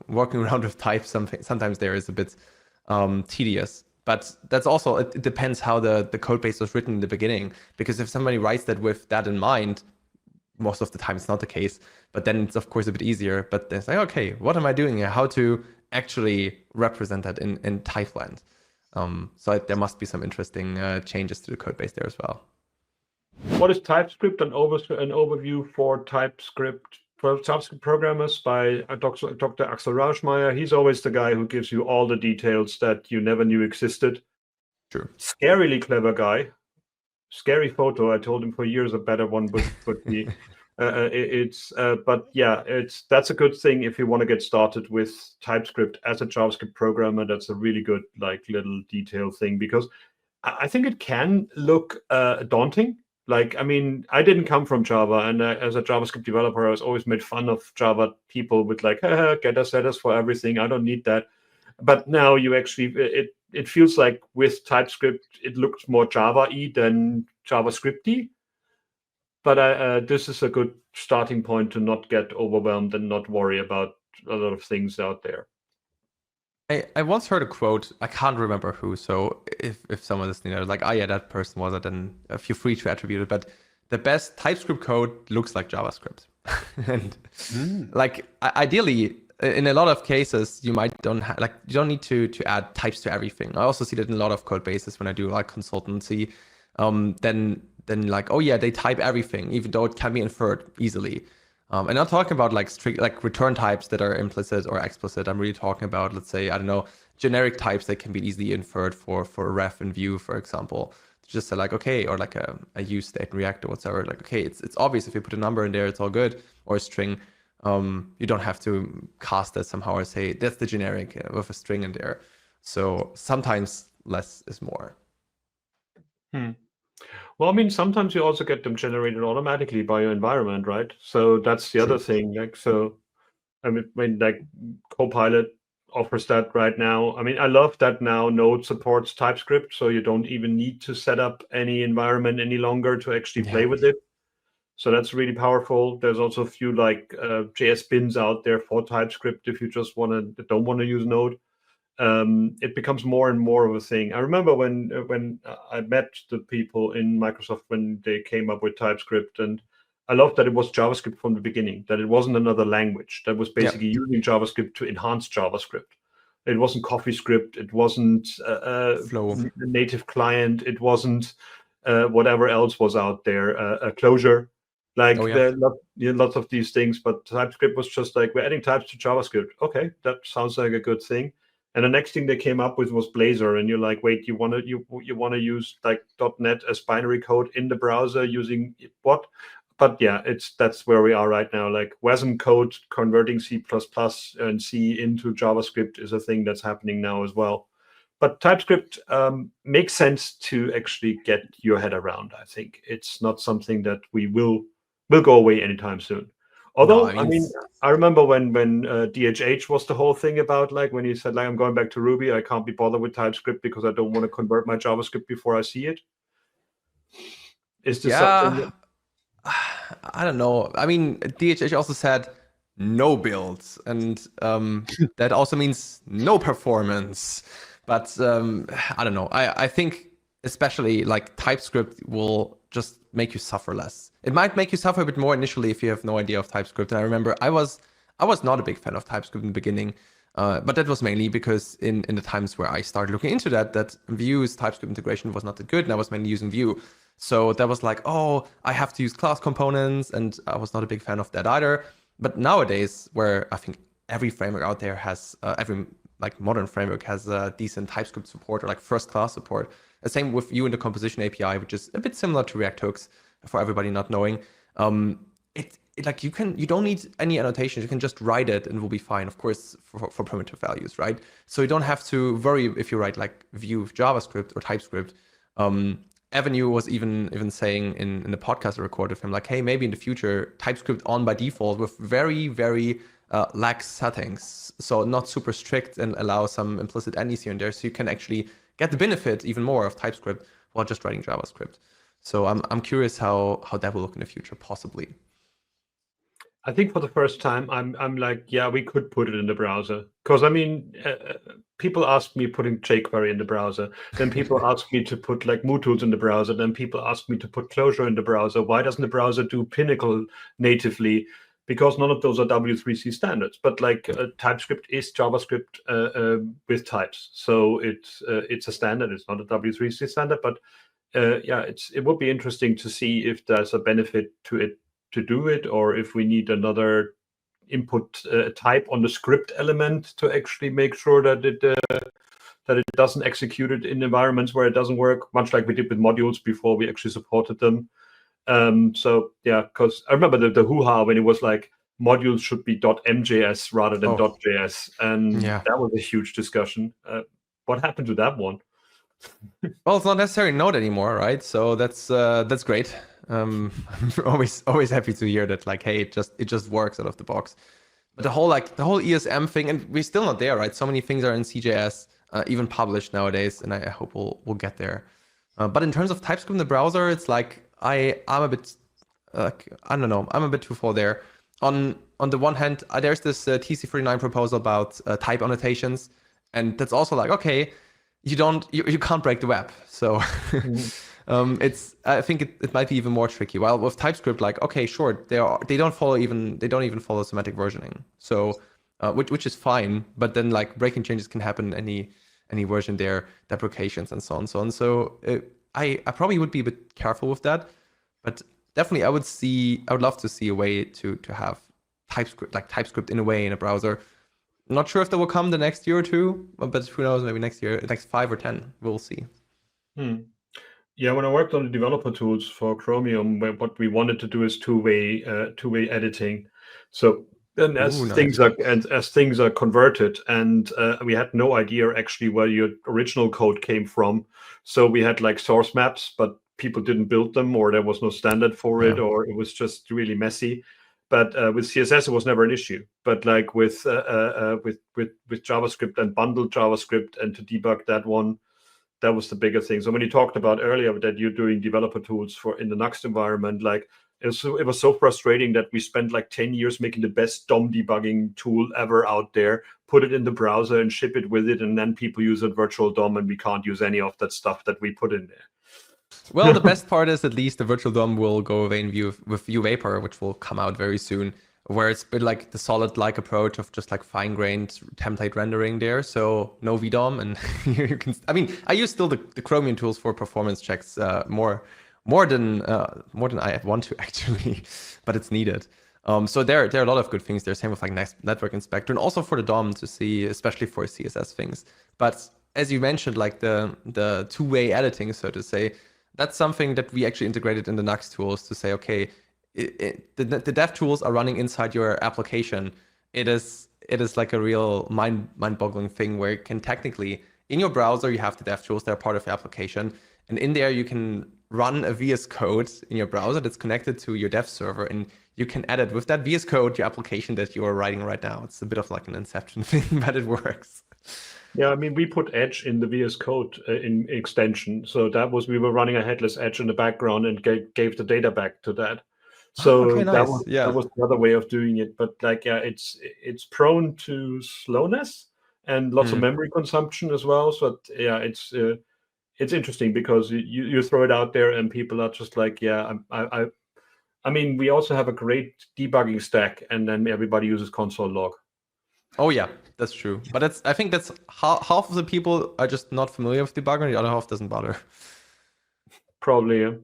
working around with types, sometimes there is a bit tedious. But that's also, it depends how the code base was written in the beginning. Because if somebody writes that with that in mind, most of the time it's not the case. But then it's of course a bit easier. But it's like, okay, what am I doing here? How to actually represent that in typeland? So there must be some interesting changes to the code base there as well. What is TypeScript? An overview for TypeScript programmers by Dr. Axel Rauschmeier. He's always the guy who gives you all the details that you never knew existed. Sure. Scarily clever guy. Scary photo. I told him for years a better one would be. But yeah, that's a good thing if you want to get started with TypeScript as a JavaScript programmer. That's a really good little detail thing, because I think it can look daunting. Like, I mean, I didn't come from Java, and as a JavaScript developer, I was always made fun of Java people with like, getter setters for everything. I don't need that. But now you actually, it feels like with TypeScript, it looks more Java-y than JavaScript-y. But this is a good starting point to not get overwhelmed and not worry about a lot of things out there. I once heard a quote, I can't remember who, so if someone listening there, like, oh yeah, that person was it, then feel free to attribute it, but the best TypeScript code looks like JavaScript. And like, ideally, in a lot of cases, you don't need to add types to everything. I also see that in a lot of code bases when I do like consultancy, then like, oh yeah, they type everything, even though it can be inferred easily. And I'm talking about like strict, like return types that are implicit or explicit. I'm really talking about, let's say, I don't know, generic types that can be easily inferred for a ref in Vue, for example. Just say like, okay, or like a use state in React or whatever. Like, okay, it's obvious if you put a number in there, it's all good, or a string. You don't have to cast that somehow or say that's the generic with a string in there. So sometimes less is more. Well, I mean, sometimes you also get them generated automatically by your environment, right? So that's the other thing. Like, so I mean, like Copilot offers that right now. I mean, I love that now Node supports TypeScript, so you don't even need to set up any environment any longer to actually play with it. So that's really powerful. There's also a few like JS bins out there for TypeScript if you just don't want to use Node. It becomes more and more of a thing. I remember when I met the people in Microsoft when they came up with TypeScript, and I loved that it was JavaScript from the beginning, that it wasn't another language, that was basically using JavaScript to enhance JavaScript. It wasn't CoffeeScript, it wasn't Flow, a native client, it wasn't whatever else was out there, a Closure. Like there are lots of these things, but TypeScript was just like, we're adding types to JavaScript. Okay, that sounds like a good thing. And the next thing they came up with was Blazor, and you're like, wait, you want to use like .NET as binary code in the browser using what? But yeah, that's where we are right now. Like WASM code converting C++ and C into JavaScript is a thing that's happening now as well. But TypeScript makes sense to actually get your head around. I think it's not something that will go away anytime soon. Although, I mean, I remember when DHH was the whole thing about like when he said like, I'm going back to Ruby, I can't be bothered with TypeScript because I don't want to convert my JavaScript before I see it. Is this something? I don't know. I mean, DHH also said no builds, and that also means no performance. But I don't know. I think especially like TypeScript will just make you suffer less. It might make you suffer a bit more initially if you have no idea of TypeScript. And I remember I was not a big fan of TypeScript in the beginning, but that was mainly because in the times where I started looking into that Vue's TypeScript integration was not that good, and I was mainly using Vue. So that was like, oh, I have to use class components, and I was not a big fan of that either. But nowadays, where I think every framework out there has every like modern framework has a decent TypeScript support or like first class support. The same with Vue in the composition API, which is a bit similar to React hooks for everybody not knowing. Like you don't need any annotations. You can just write it and it will be fine, of course, for primitive values, right? So you don't have to worry if you write like Vue with JavaScript or TypeScript. Avenue was even saying in the podcast I recorded with him, like, hey, maybe in the future, TypeScript on by default with very, very lax settings. So not super strict and allow some implicit endings here and there. So you can actually get the benefit even more of TypeScript while just writing JavaScript. So I'm curious how that will look in the future, possibly. I think for the first time, I'm like, yeah, we could put it in the browser. Because I mean, people ask me putting jQuery in the browser. Then people ask me to put like MooTools in the browser. Then people ask me to put Clojure in the browser. Why doesn't the browser do Pinnacle natively? Because none of those are W3C standards. But like TypeScript is JavaScript with types, so it's a standard. It's not a W3C standard, but yeah, it would be interesting to see if there's a benefit to it to do it, or if we need another input type on the script element to actually make sure that it doesn't execute it in environments where it doesn't work, much like we did with modules before we actually supported them. So yeah, because I remember the hoo-ha when it was like modules should be .mjs rather than .js, and that was a huge discussion. What happened to that one? Well, it's not necessarily Node anymore, right? So that's great. I'm always happy to hear that, like, hey, it just works out of the box. But the whole ESM thing, and we're still not there, right? So many things are in CJS, even published nowadays, and I hope we'll get there. But in terms of TypeScript in the browser, it's like I'm a bit I don't know, I'm a bit too far there. On the one hand, there's this TC39 proposal about type annotations, and that's also like, okay, you can't break the web, so I think it might be even more tricky. While with TypeScript, like, okay, sure, they don't even follow semantic versioning, so which is fine, but then like breaking changes can happen any version there, deprecations and so on. So I probably would be a bit careful with that, but definitely I would love to see a way to have TypeScript in a way in a browser. I'm not sure if that will come the next year or two, but who knows, maybe next year, next 5 or 10, we'll see. Yeah, when I worked on the developer tools for Chromium, what we wanted to do is two-way editing. So then as things are converted, and we had no idea actually where your original code came from. So we had like source maps, but people didn't build them, or there was no standard for it, or it was just really messy. But with CSS, it was never an issue. But like with JavaScript and bundled JavaScript, and to debug that one, that was the bigger thing. So when you talked about earlier that you're doing developer tools in the Nuxt environment, like it was so frustrating that we spent like 10 years making the best DOM debugging tool ever out there, put it in the browser and ship it with it, and then people use a virtual DOM, and we can't use any of that stuff that we put in there. Well, the best part is at least the virtual DOM will go away with ViewVapor, which will come out very soon, where it's been like the solid-like approach of just like fine-grained template rendering there. So no VDOM, and you can. I mean, I use still the Chromium tools for performance checks more than I want to actually, but it's needed. So there are a lot of good things there. Same with like Network Inspector, and also for the DOM to see, especially for CSS things. But as you mentioned, like the two-way editing, so to say, that's something that we actually integrated in the Nuxt tools to say, okay, the dev tools are running inside your application. It is like a real mind-boggling thing where you can technically, in your browser, you have the dev tools that are part of the application, and in there you can run a VS Code in your browser that's connected to your dev server, and you can edit with that VS Code your application that you are writing right now. It's a bit of like an Inception thing, but it works. Yeah, I mean, we put Edge in the VS Code in extension. So we were running a headless Edge in the background and gave the data back to that. So okay, nice. that was the other way of doing it. But like, yeah, it's prone to slowness and lots of memory consumption as well. So yeah, it's interesting because you throw it out there and people are just like, yeah, I mean, we also have a great debugging stack, and then everybody uses console log. Oh yeah, that's true. But I think that's half of the people are just not familiar with debugging, and the other half doesn't bother. Probably. Yeah.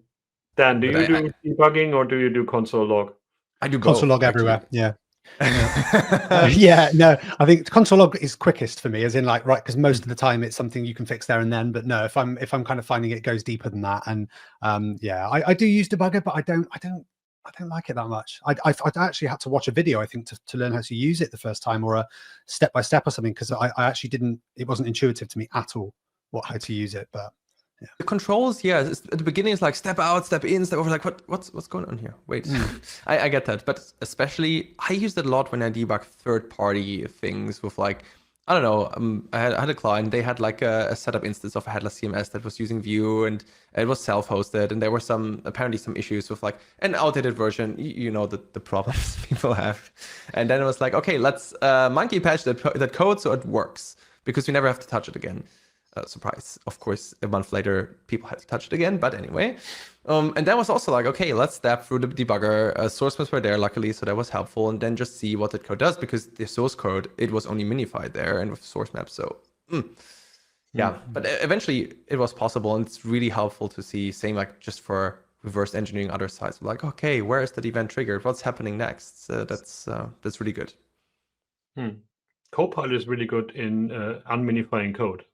Dan, do you do debugging or do you do console log? I do both, console log everywhere. Yeah. Yeah, no, I think console log is quickest for me, as in like, right, because most of the time it's something you can fix there and then. But no, if I'm kind of finding it goes deeper than that, and yeah, I do use debugger, but I don't like it that much. I actually had to watch a video, I think, to learn how to use it the first time, or a step-by-step or something, because I actually didn't, it wasn't intuitive to me at all how to use it. But yeah. The controls, yeah, at the beginning it's like step out, step in, step over, like what's going on here? Wait, I get that, but especially I use it a lot when I debug third-party things with like, I don't know, I had a client, they had like a setup instance of a headless CMS that was using Vue, and it was self-hosted, and there were apparently some issues with like an outdated version, you know, the problems people have. And then it was like, okay, let's monkey patch that code so it works. because we never have to touch it again. Surprise. Of course, a month later, people had to touch it again, but anyway. And that was also like, okay, let's step through the debugger. Source maps were there, luckily, so that was helpful. And then just see what the code does, because the source code, it was only minified there and with source maps. So, yeah, but eventually it was possible. And it's really helpful to see, same like just for reverse engineering other sites. Like, okay, where is that event triggered? What's happening next? That's really good. Copilot is really good in unminifying code,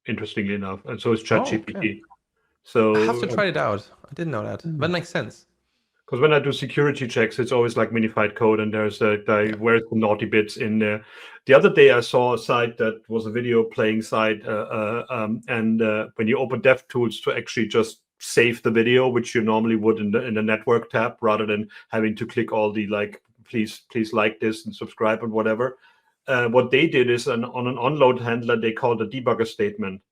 interestingly enough, and so is ChatGPT. Okay. So I have to try it out. I didn't know that. That makes sense. Because when I do security checks, it's always like minified code, and there's where's the naughty bits in there. The other day I saw a site that was a video playing site, and when you open DevTools to actually just save the video, which you normally would in the network tab, rather than having to click all the like, please like this and subscribe and whatever. What they did is on an onload handler, they called a debugger statement.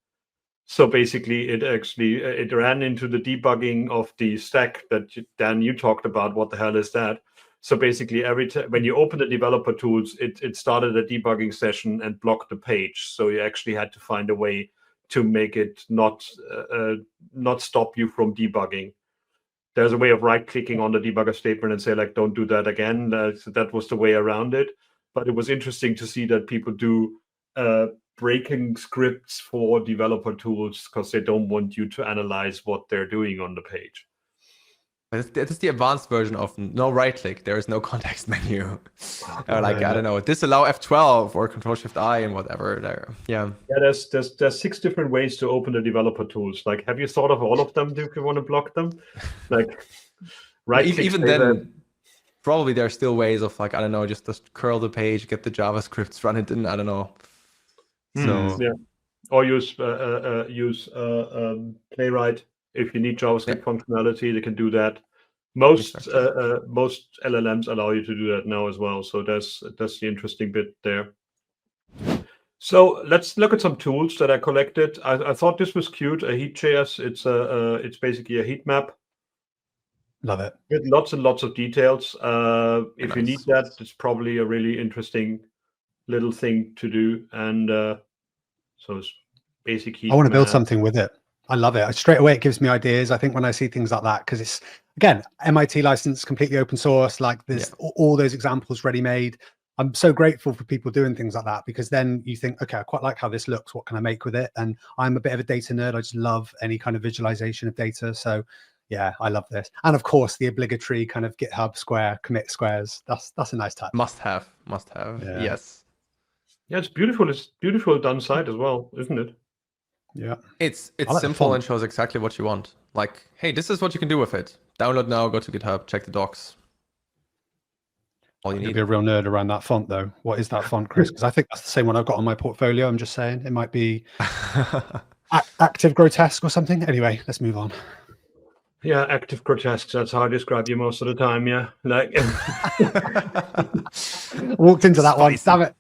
So basically, it ran into the debugging of the stack that Dan, you talked about. What the hell is that? So basically, every time when you open the developer tools, it started a debugging session and blocked the page. So you actually had to find a way to make it not stop you from debugging. There's a way of right-clicking on the debugger statement and say like, don't do that again. So that was the way around it. But it was interesting to see that people do breaking scripts for developer tools because they don't want you to analyze what they're doing on the page. It's the advanced version of no right click. There is no context menu. Like, I don't know, disallow F12 or Control-Shift-I and whatever there. Yeah. There's 6 different ways to open the developer tools. Like, have you thought of all of them if you want to block them? Like, right click. Even then, probably there are still ways of like, I don't know, just curl the page, get the JavaScripts, run it in, I don't know. So yeah, or use Playwright if you need JavaScript functionality. They can do that. Most LLMs allow you to do that now as well. So that's the interesting bit there. So let's look at some tools that I collected. I thought this was cute. A heat.js. It's basically a heat map. Love it. With lots and lots of details. If you need that, it's probably a really interesting little thing to do. And so it's basic heat. I want to build something with it. I love it. Straight away, it gives me ideas. I think when I see things like that, because it's, again, MIT license, completely open source, like there's all those examples ready-made. I'm so grateful for people doing things like that, because then you think, okay, I quite like how this looks. What can I make with it? And I'm a bit of a data nerd. I just love any kind of visualization of data. So yeah, I love this. And of course, the obligatory kind of GitHub square commit squares. That's a nice touch. Must have. Yeah. Yes. Yeah, it's beautiful. It's beautiful done site as well, isn't it? Yeah. It's simple and shows exactly what you want. Like, hey, this is what you can do with it. Download now, go to GitHub, check the docs. All you need. Be a real nerd around that font, though. What is that font, Chris? Because I think that's the same one I've got on my portfolio. I'm just saying it might be Active Grotesque or something. Anyway, let's move on. Yeah, Active Grotesque. That's how I describe you most of the time. Yeah, like walked into that one. Damn it.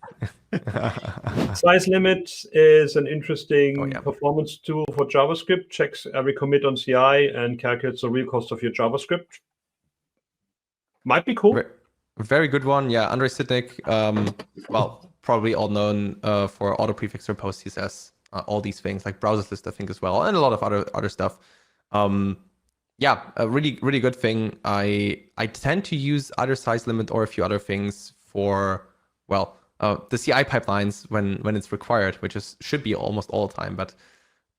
Size limit is an interesting performance tool for JavaScript. Checks every commit on CI and calculates the real cost of your JavaScript. Might be cool. Very good one. Yeah, Andrei Sitnik, well, probably all known for auto prefixer post CSS, all these things like browsers list, I think, as well, and a lot of other stuff. Yeah, a really good thing. I tend to use either size limit or a few other things for, well, the CI pipelines when it's required, which should be almost all the time. But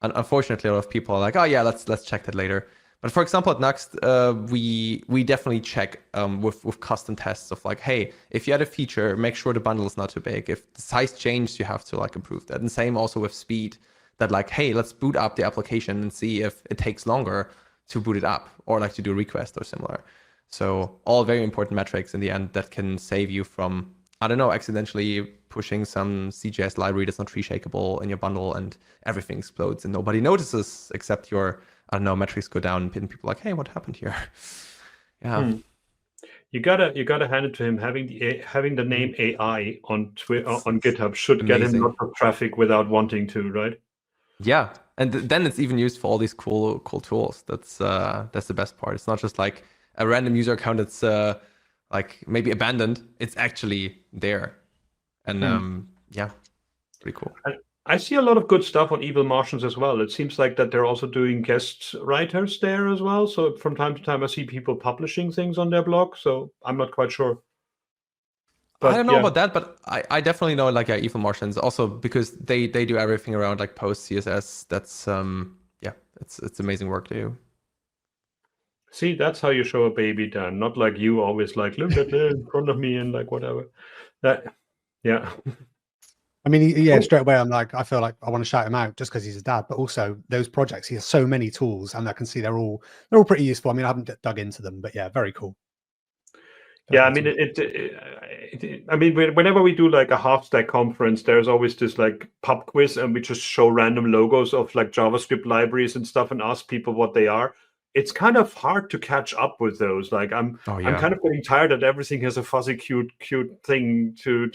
unfortunately, a lot of people are like, oh yeah, let's check that later. But for example, at Nuxt, we definitely check with custom tests of like, hey, if you add a feature, make sure the bundle is not too big. If the size changed, you have to like improve that. And same also with speed, that like, hey, let's boot up the application and see if it takes longer to boot it up or like to do a request or similar. So all very important metrics in the end that can save you from, I don't know, accidentally pushing some CJS library that's not tree shakeable in your bundle and everything explodes and nobody notices except your, I don't know, metrics go down and people are like, hey, what happened here? Yeah. You gotta hand it to him. Having the name AI on GitHub should get him lots of traffic without wanting to, right? Yeah, and then it's even used for all these cool tools. That's the best part. It's not just like a random user account that's like maybe abandoned. It's actually there, and yeah, pretty cool. I see a lot of good stuff on Evil Martians as well. It seems like that they're also doing guest writers there as well. So from time to time, I see people publishing things on their blog. So I'm not quite sure. But I don't know about that, but I definitely know like Evil Martians also because they do everything around like post CSS. That's it's amazing work they do. See, that's how you show a baby, Dan. Not like you always like look at it in front of me and like whatever. Yeah. I mean, straight away, I feel like I want to shout him out just because he's a dad, but also those projects, he has so many tools and I can see they're all pretty useful. I mean, I haven't dug into them, but yeah, very cool. Yeah, I mean, I mean, whenever we do like a half stack conference, there's always this like pub quiz and we just show random logos of like JavaScript libraries and stuff and ask people what they are. It's kind of hard to catch up with those. Like I'm kind of getting tired that everything has a fuzzy, cute thing to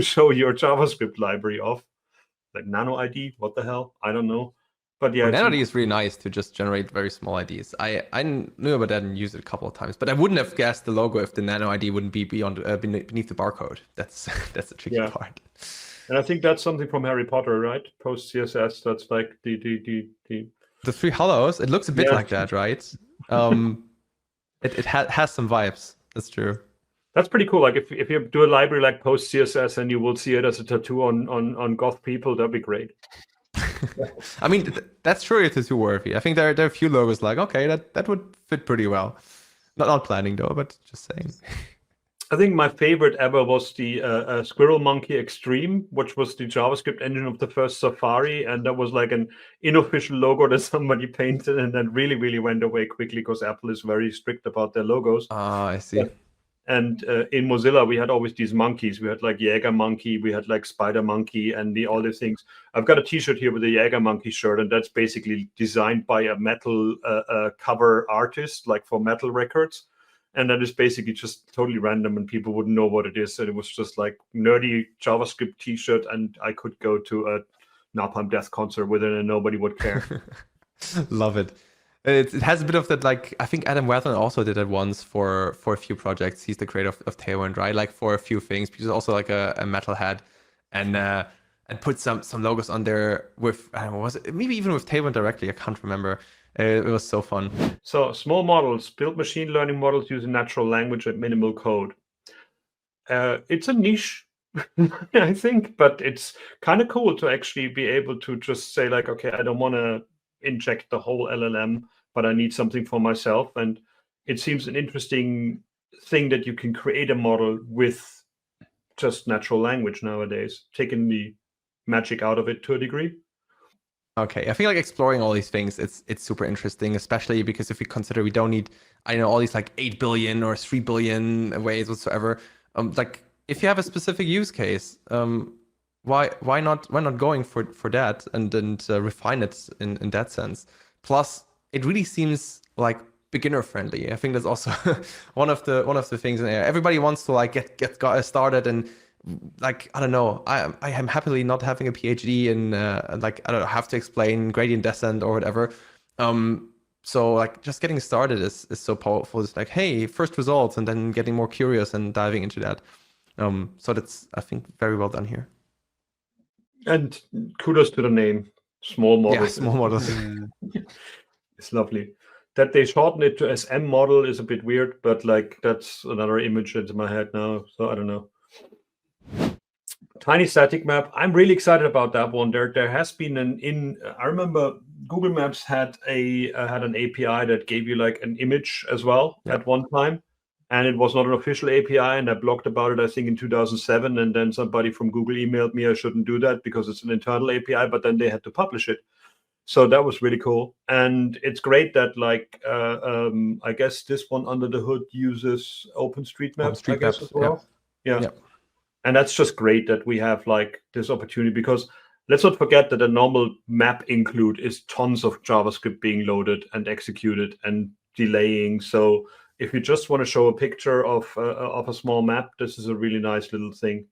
show your JavaScript library off. Like Nano ID, what the hell? I don't know. But yeah, Nano ID is really nice to just generate very small IDs. I knew about that and used it a couple of times, but I wouldn't have guessed the logo if the Nano ID wouldn't be beneath the barcode. That's the tricky part. And I think that's something from Harry Potter, right? Post CSS. That's like the three hollows. It looks a bit like that, right? It has some vibes. That's true. That's pretty cool. Like if you do a library like Post CSS and you will see it as a tattoo on goth people, that'd be great. I mean, that's truly tattoo worthy. I think there are a few logos like, okay, that would fit pretty well. Not planning though, but just saying. I think my favorite ever was the Squirrel Monkey Extreme, which was the JavaScript engine of the first Safari, and that was like an unofficial logo that somebody painted, and then really, really went away quickly because Apple is very strict about their logos. Ah, I see. And in Mozilla, we had always these monkeys. We had like Jaeger monkey, we had like spider monkey, and all these things. I've got a T-shirt here with a Jaeger monkey shirt, and that's basically designed by a metal cover artist, like for metal records. And that is basically just totally random, and people wouldn't know what it is. And it was just like nerdy JavaScript T-shirt, and I could go to a Napalm Death concert with it, and nobody would care. Love it. It has a bit of that, like, I think Adam Weatherland also did it once for a few projects. He's the creator of Tailwind, right? Like for a few things. He's also like a metalhead and put some logos on there with, I don't know, was it maybe even with Tailwind directly? I can't remember. It was so fun. So small models, build machine learning models using natural language and minimal code. It's a niche, I think, but it's kind of cool to actually be able to just say like, okay, I don't want to inject the whole LLM, but I need something for myself. And it seems an interesting thing that you can create a model with just natural language nowadays, taking the magic out of it to a degree. Okay, I feel like exploring all these things, it's super interesting, especially because if we consider we don't need, I know, all these like 8 billion or 3 billion ways whatsoever. Like if you have a specific use case, why not going for that and refine it in that sense? Plus, it really seems like beginner friendly. I think that's also one of the things in there. Everybody wants to like get started and like, I don't know, I am happily not having a PhD in like, I don't know, have to explain gradient descent or whatever. So like just getting started is so powerful. It's like, hey, first results, and then getting more curious and diving into that. So that's, I think, very well done here. And kudos to the name, small models. Yeah, small models. It's lovely. That they shorten it to SM model is a bit weird, but like that's another image into my head now. So I don't know. Tiny static map. I'm really excited about that one. There has been I remember Google Maps had an API that gave you like an image as well at one time. And it was not an official API, and I blogged about it, I think, in 2007. And then somebody from Google emailed me I shouldn't do that because it's an internal API, but then they had to publish it. So that was really cool. And it's great that, like, I guess this one under the hood uses OpenStreetMap, I guess, as well. Yeah. And that's just great that we have, like, this opportunity, because let's not forget that a normal map include is tons of JavaScript being loaded and executed and delaying. So if you just want to show a picture of a small map, this is a really nice little thing.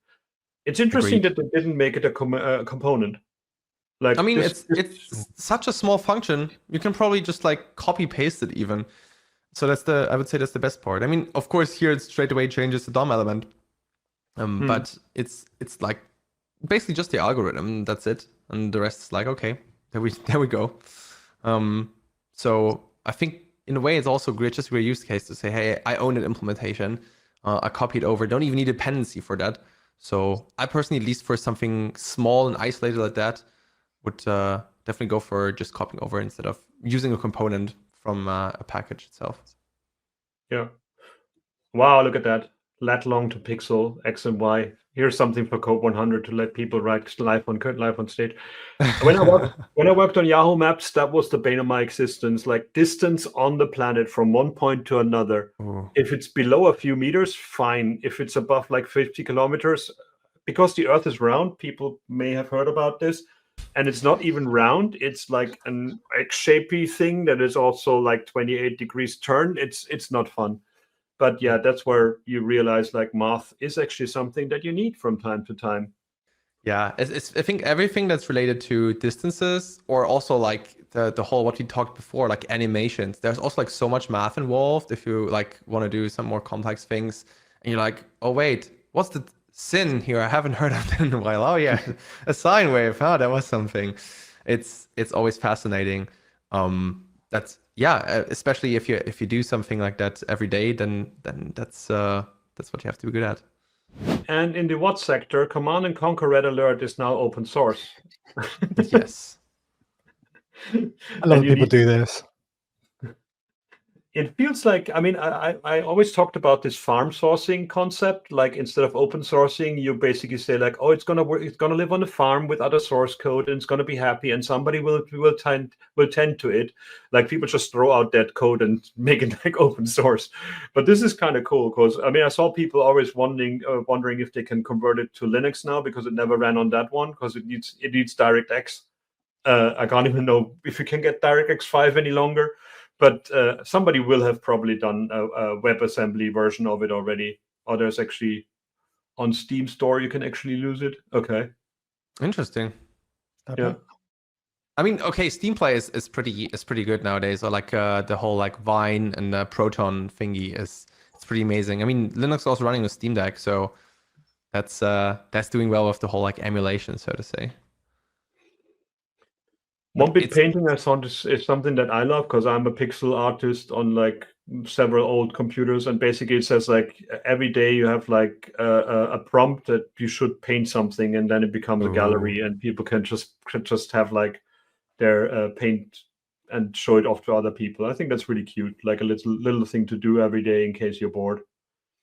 It's interesting that they didn't make it a component. Like, I mean, it's such a small function. You can probably just like copy paste it even. So I would say that's the best part. I mean, of course, here it straight away changes the DOM element. But it's like basically just the algorithm. That's it, and the rest is like, okay, there we go. So I think in a way it's also great, just a great use case to say, hey, I own an implementation. I copy it over. Don't even need a dependency for that. So I personally, at least for something small and isolated like that, would definitely go for just copying over instead of using a component from a package itself. Yeah. Wow, look at that. Lat long to pixel, X and Y. Here's something for Code 100 to let people write live on stage. When I worked on Yahoo Maps, that was the bane of my existence. Like distance on the planet from one point to another. Ooh. If it's below a few meters, fine. If it's above like 50 kilometers, because the Earth is round, people may have heard about this, and it's not even round. It's like an X-shapey thing that is also like 28 degrees turn. It's not fun. But yeah, that's where you realize like math is actually something that you need from time to time. Yeah, I think everything that's related to distances, or also like the whole what we talked before, like animations. There's also like so much math involved if you like want to do some more complex things, and you're like, oh wait, what's the sin here? I haven't heard of that in a while. Oh yeah, a sine wave. Oh, that was something. It's always fascinating. That's yeah, especially if you do something like that every day, then that's what you have to be good at. And in the what sector, Command and Conquer Red Alert is now open source. Yes. A lot of people do this. It feels like, I mean, I always talked about this farm sourcing concept. Like instead of open sourcing, you basically say like, oh, it's gonna work, it's gonna live on a farm with other source code, and it's gonna be happy, and somebody will tend to it. Like people just throw out that code and make it like open source. But this is kind of cool because I mean, I saw people always wondering if they can convert it to Linux now because it never ran on that one because it needs DirectX. I can't even know if you can get DirectX 5 any longer. But somebody will have probably done a WebAssembly version of it already. Or there's actually on Steam Store, you can actually use it. Okay. Interesting. Yeah. I mean, okay, Steam Play is pretty good nowadays. Or like the whole like Vine and Proton thingy it's pretty amazing. I mean, Linux is also running with Steam Deck, so that's doing well with the whole like emulation, so to say. One bit painting I found is something that I love because I'm a pixel artist on like several old computers, and basically it says like every day you have like a prompt that you should paint something, and then it becomes a gallery, and people can just have like their paint and show it off to other people. I think that's really cute, like a little thing to do every day in case you're bored.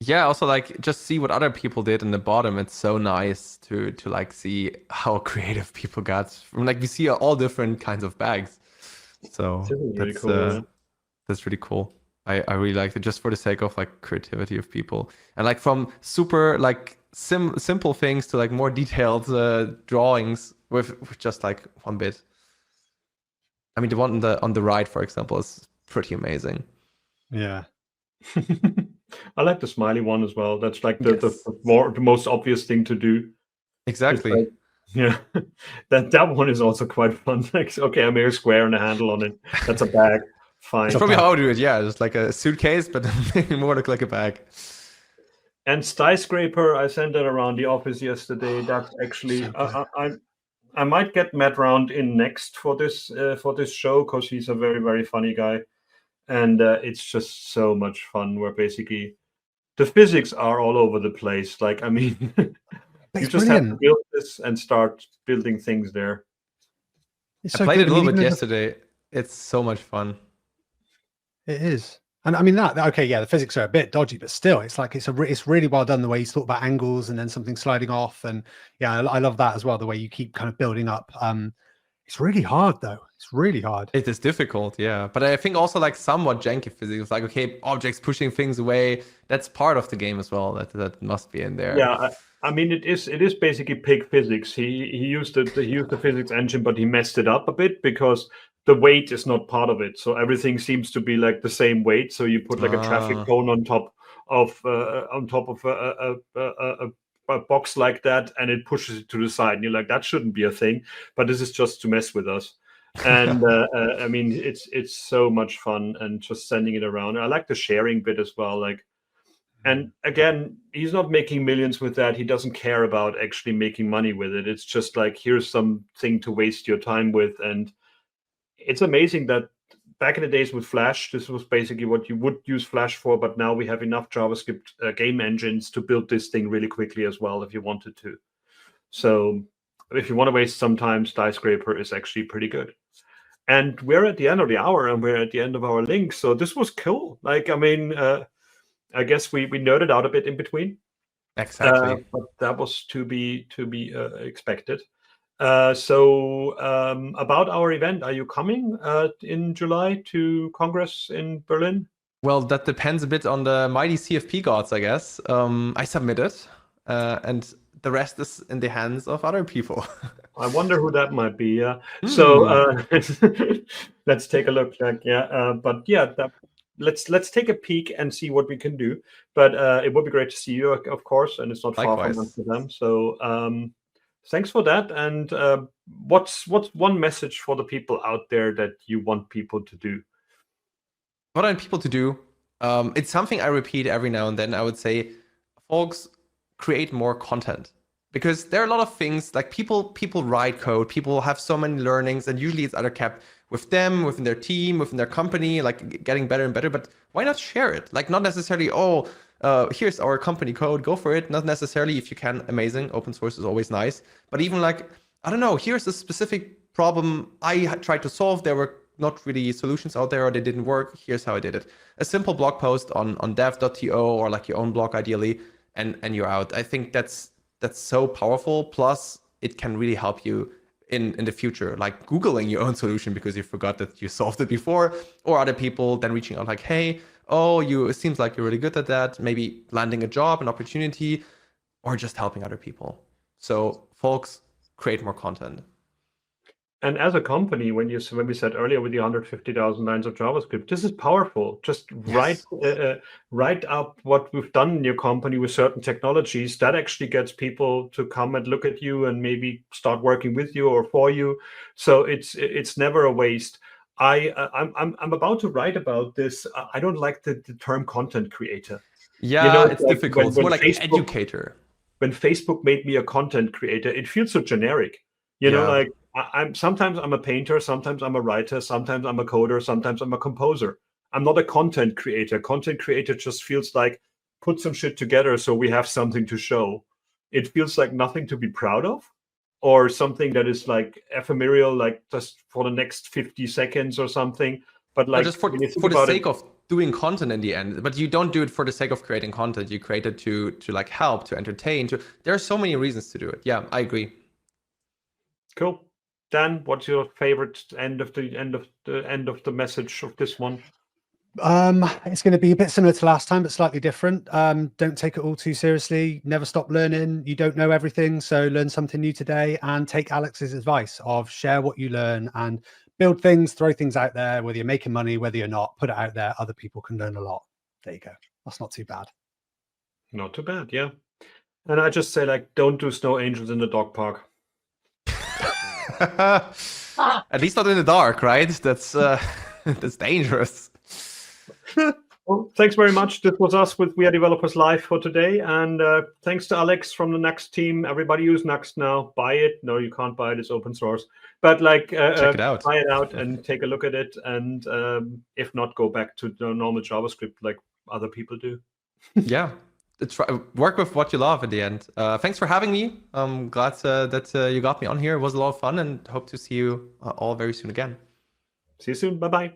Yeah, also like just see what other people did in the bottom. It's so nice to like see how creative people got. From like we see all different kinds of bags. So really cool, that's really cool. I really like it just for the sake of like creativity of people. And like from super like simple things to like more detailed drawings with just like one bit. I mean the one on the right, for example, is pretty amazing. Yeah. I like the smiley one as well. That's like the most obvious thing to do. Exactly. Like, yeah, that one is also quite fun. Like, okay, I made a square and a handle on it. That's a bag. Fine. That's probably how I do it. Yeah, just like a suitcase, but making more look like a bag. And skyscraper, I sent that around the office yesterday. That's actually I might get Matt Round in next for this show because he's a very, very funny guy. And it's just so much fun where basically the physics are all over the place. Like, I mean, you just have to build this and start building things there. I played it a little bit yesterday. It's so much fun. It is. And I mean okay, yeah, the physics are a bit dodgy, but still, it's like it's really well done the way he's thought about angles and then something sliding off, and yeah, I love that as well. The way you keep kind of building up. It's really hard though. It's really hard. It is difficult, yeah. But I think also like somewhat janky physics, like okay, objects pushing things away. That's part of the game as well. That must be in there. Yeah, I mean it is basically pig physics. He used the physics engine, but he messed it up a bit because the weight is not part of it. So everything seems to be like the same weight. So you put like a traffic cone on top of a box like that, and it pushes it to the side. And you're like, that shouldn't be a thing, but this is just to mess with us. And I mean, it's so much fun, and just sending it around. I like the sharing bit as well. Like And again, he's not making millions with that. He doesn't care about actually making money with it. It's just like, here's something to waste your time with. And it's amazing that back in the days with Flash, this was basically what you would use Flash for. But now we have enough JavaScript game engines to build this thing really quickly as well if you wanted to. So if you want to waste some time, skyscraper is actually pretty good. And we're at the end of the hour, and we're at the end of our link. So this was cool. Like, I mean, I guess we nerded out a bit in between. Exactly. But that was to be expected. So about our event, are you coming in July to Congress in Berlin? Well, that depends a bit on the mighty CFP gods, I guess. I submitted, and the rest is in the hands of other people. I wonder who that might be. Yeah. So let's take a look. Like, but yeah, let's take a peek and see what we can do. But it would be great to see you, of course, and it's not far from Amsterdam. So thanks for that. And what's one message for the people out there that you want people to do? What I want people to do, it's something I repeat every now and then. I would say, folks, create more content. Because there are a lot of things, like people write code, people have so many learnings, and usually it's either kept with them, within their team, within their company, like getting better and better. But why not share it? Like, not necessarily, here's our company code, go for it. Not necessarily, if you can, amazing. Open source is always nice. But even like, I don't know, here's a specific problem I tried to solve. There were not really solutions out there, or they didn't work. Here's how I did it. A simple blog post on dev.to, or like your own blog ideally, and you're out. I think that's so powerful. Plus, it can really help you in the future, like Googling your own solution because you forgot that you solved it before, or other people then reaching out like, hey, it seems like you're really good at that. Maybe landing a job, an opportunity, or just helping other people. So folks, create more content. And as a company, when we said earlier with the 150,000 lines of JavaScript, this is powerful. Just write up what we've done in your company with certain technologies. That actually gets people to come and look at you and maybe start working with you or for you. So it's never a waste. I'm about to write about this. I don't like the term content creator. Yeah, it's like difficult. It's more like an educator. When Facebook made me a content creator, it feels so generic. You know, like sometimes I'm a painter, sometimes I'm a writer, sometimes I'm a coder, sometimes I'm a composer. I'm not a content creator. Content creator just feels like put some shit together so we have something to show. It feels like nothing to be proud of, or something that is like ephemeral, like just for the next 50 seconds or something. But like just for the sake of doing content in the end. But you don't do it for the sake of creating content. You create it to like help, to entertain. There are so many reasons to do it. Yeah, I agree. Cool. Dan, what's your favorite end of the message of this one? It's going to be a bit similar to last time, but slightly different. Don't take it all too seriously. Never stop learning. You don't know everything, so learn something new today, and take Alex's advice of share what you learn and build things, throw things out there, whether you're making money, whether you're not, put it out there. Other people can learn a lot. There you go. That's not too bad. Not too bad, yeah. And I just say, like, don't do snow angels in the dog park. At least not in the dark, right? That's dangerous. Well, thanks very much. This was us with WeAreDevelopers Live for today, and thanks to Alex from the Nuxt team. Everybody use Nuxt now. Buy it. No, you can't buy it. It's open source. But like, check it out. Buy it out and take a look at it. And if not, go back to the normal JavaScript like other people do. Yeah. Work with what you love in the end. Thanks for having me. I'm glad that you got me on here. It was a lot of fun, and hope to see you all very soon again. See you soon. Bye-bye.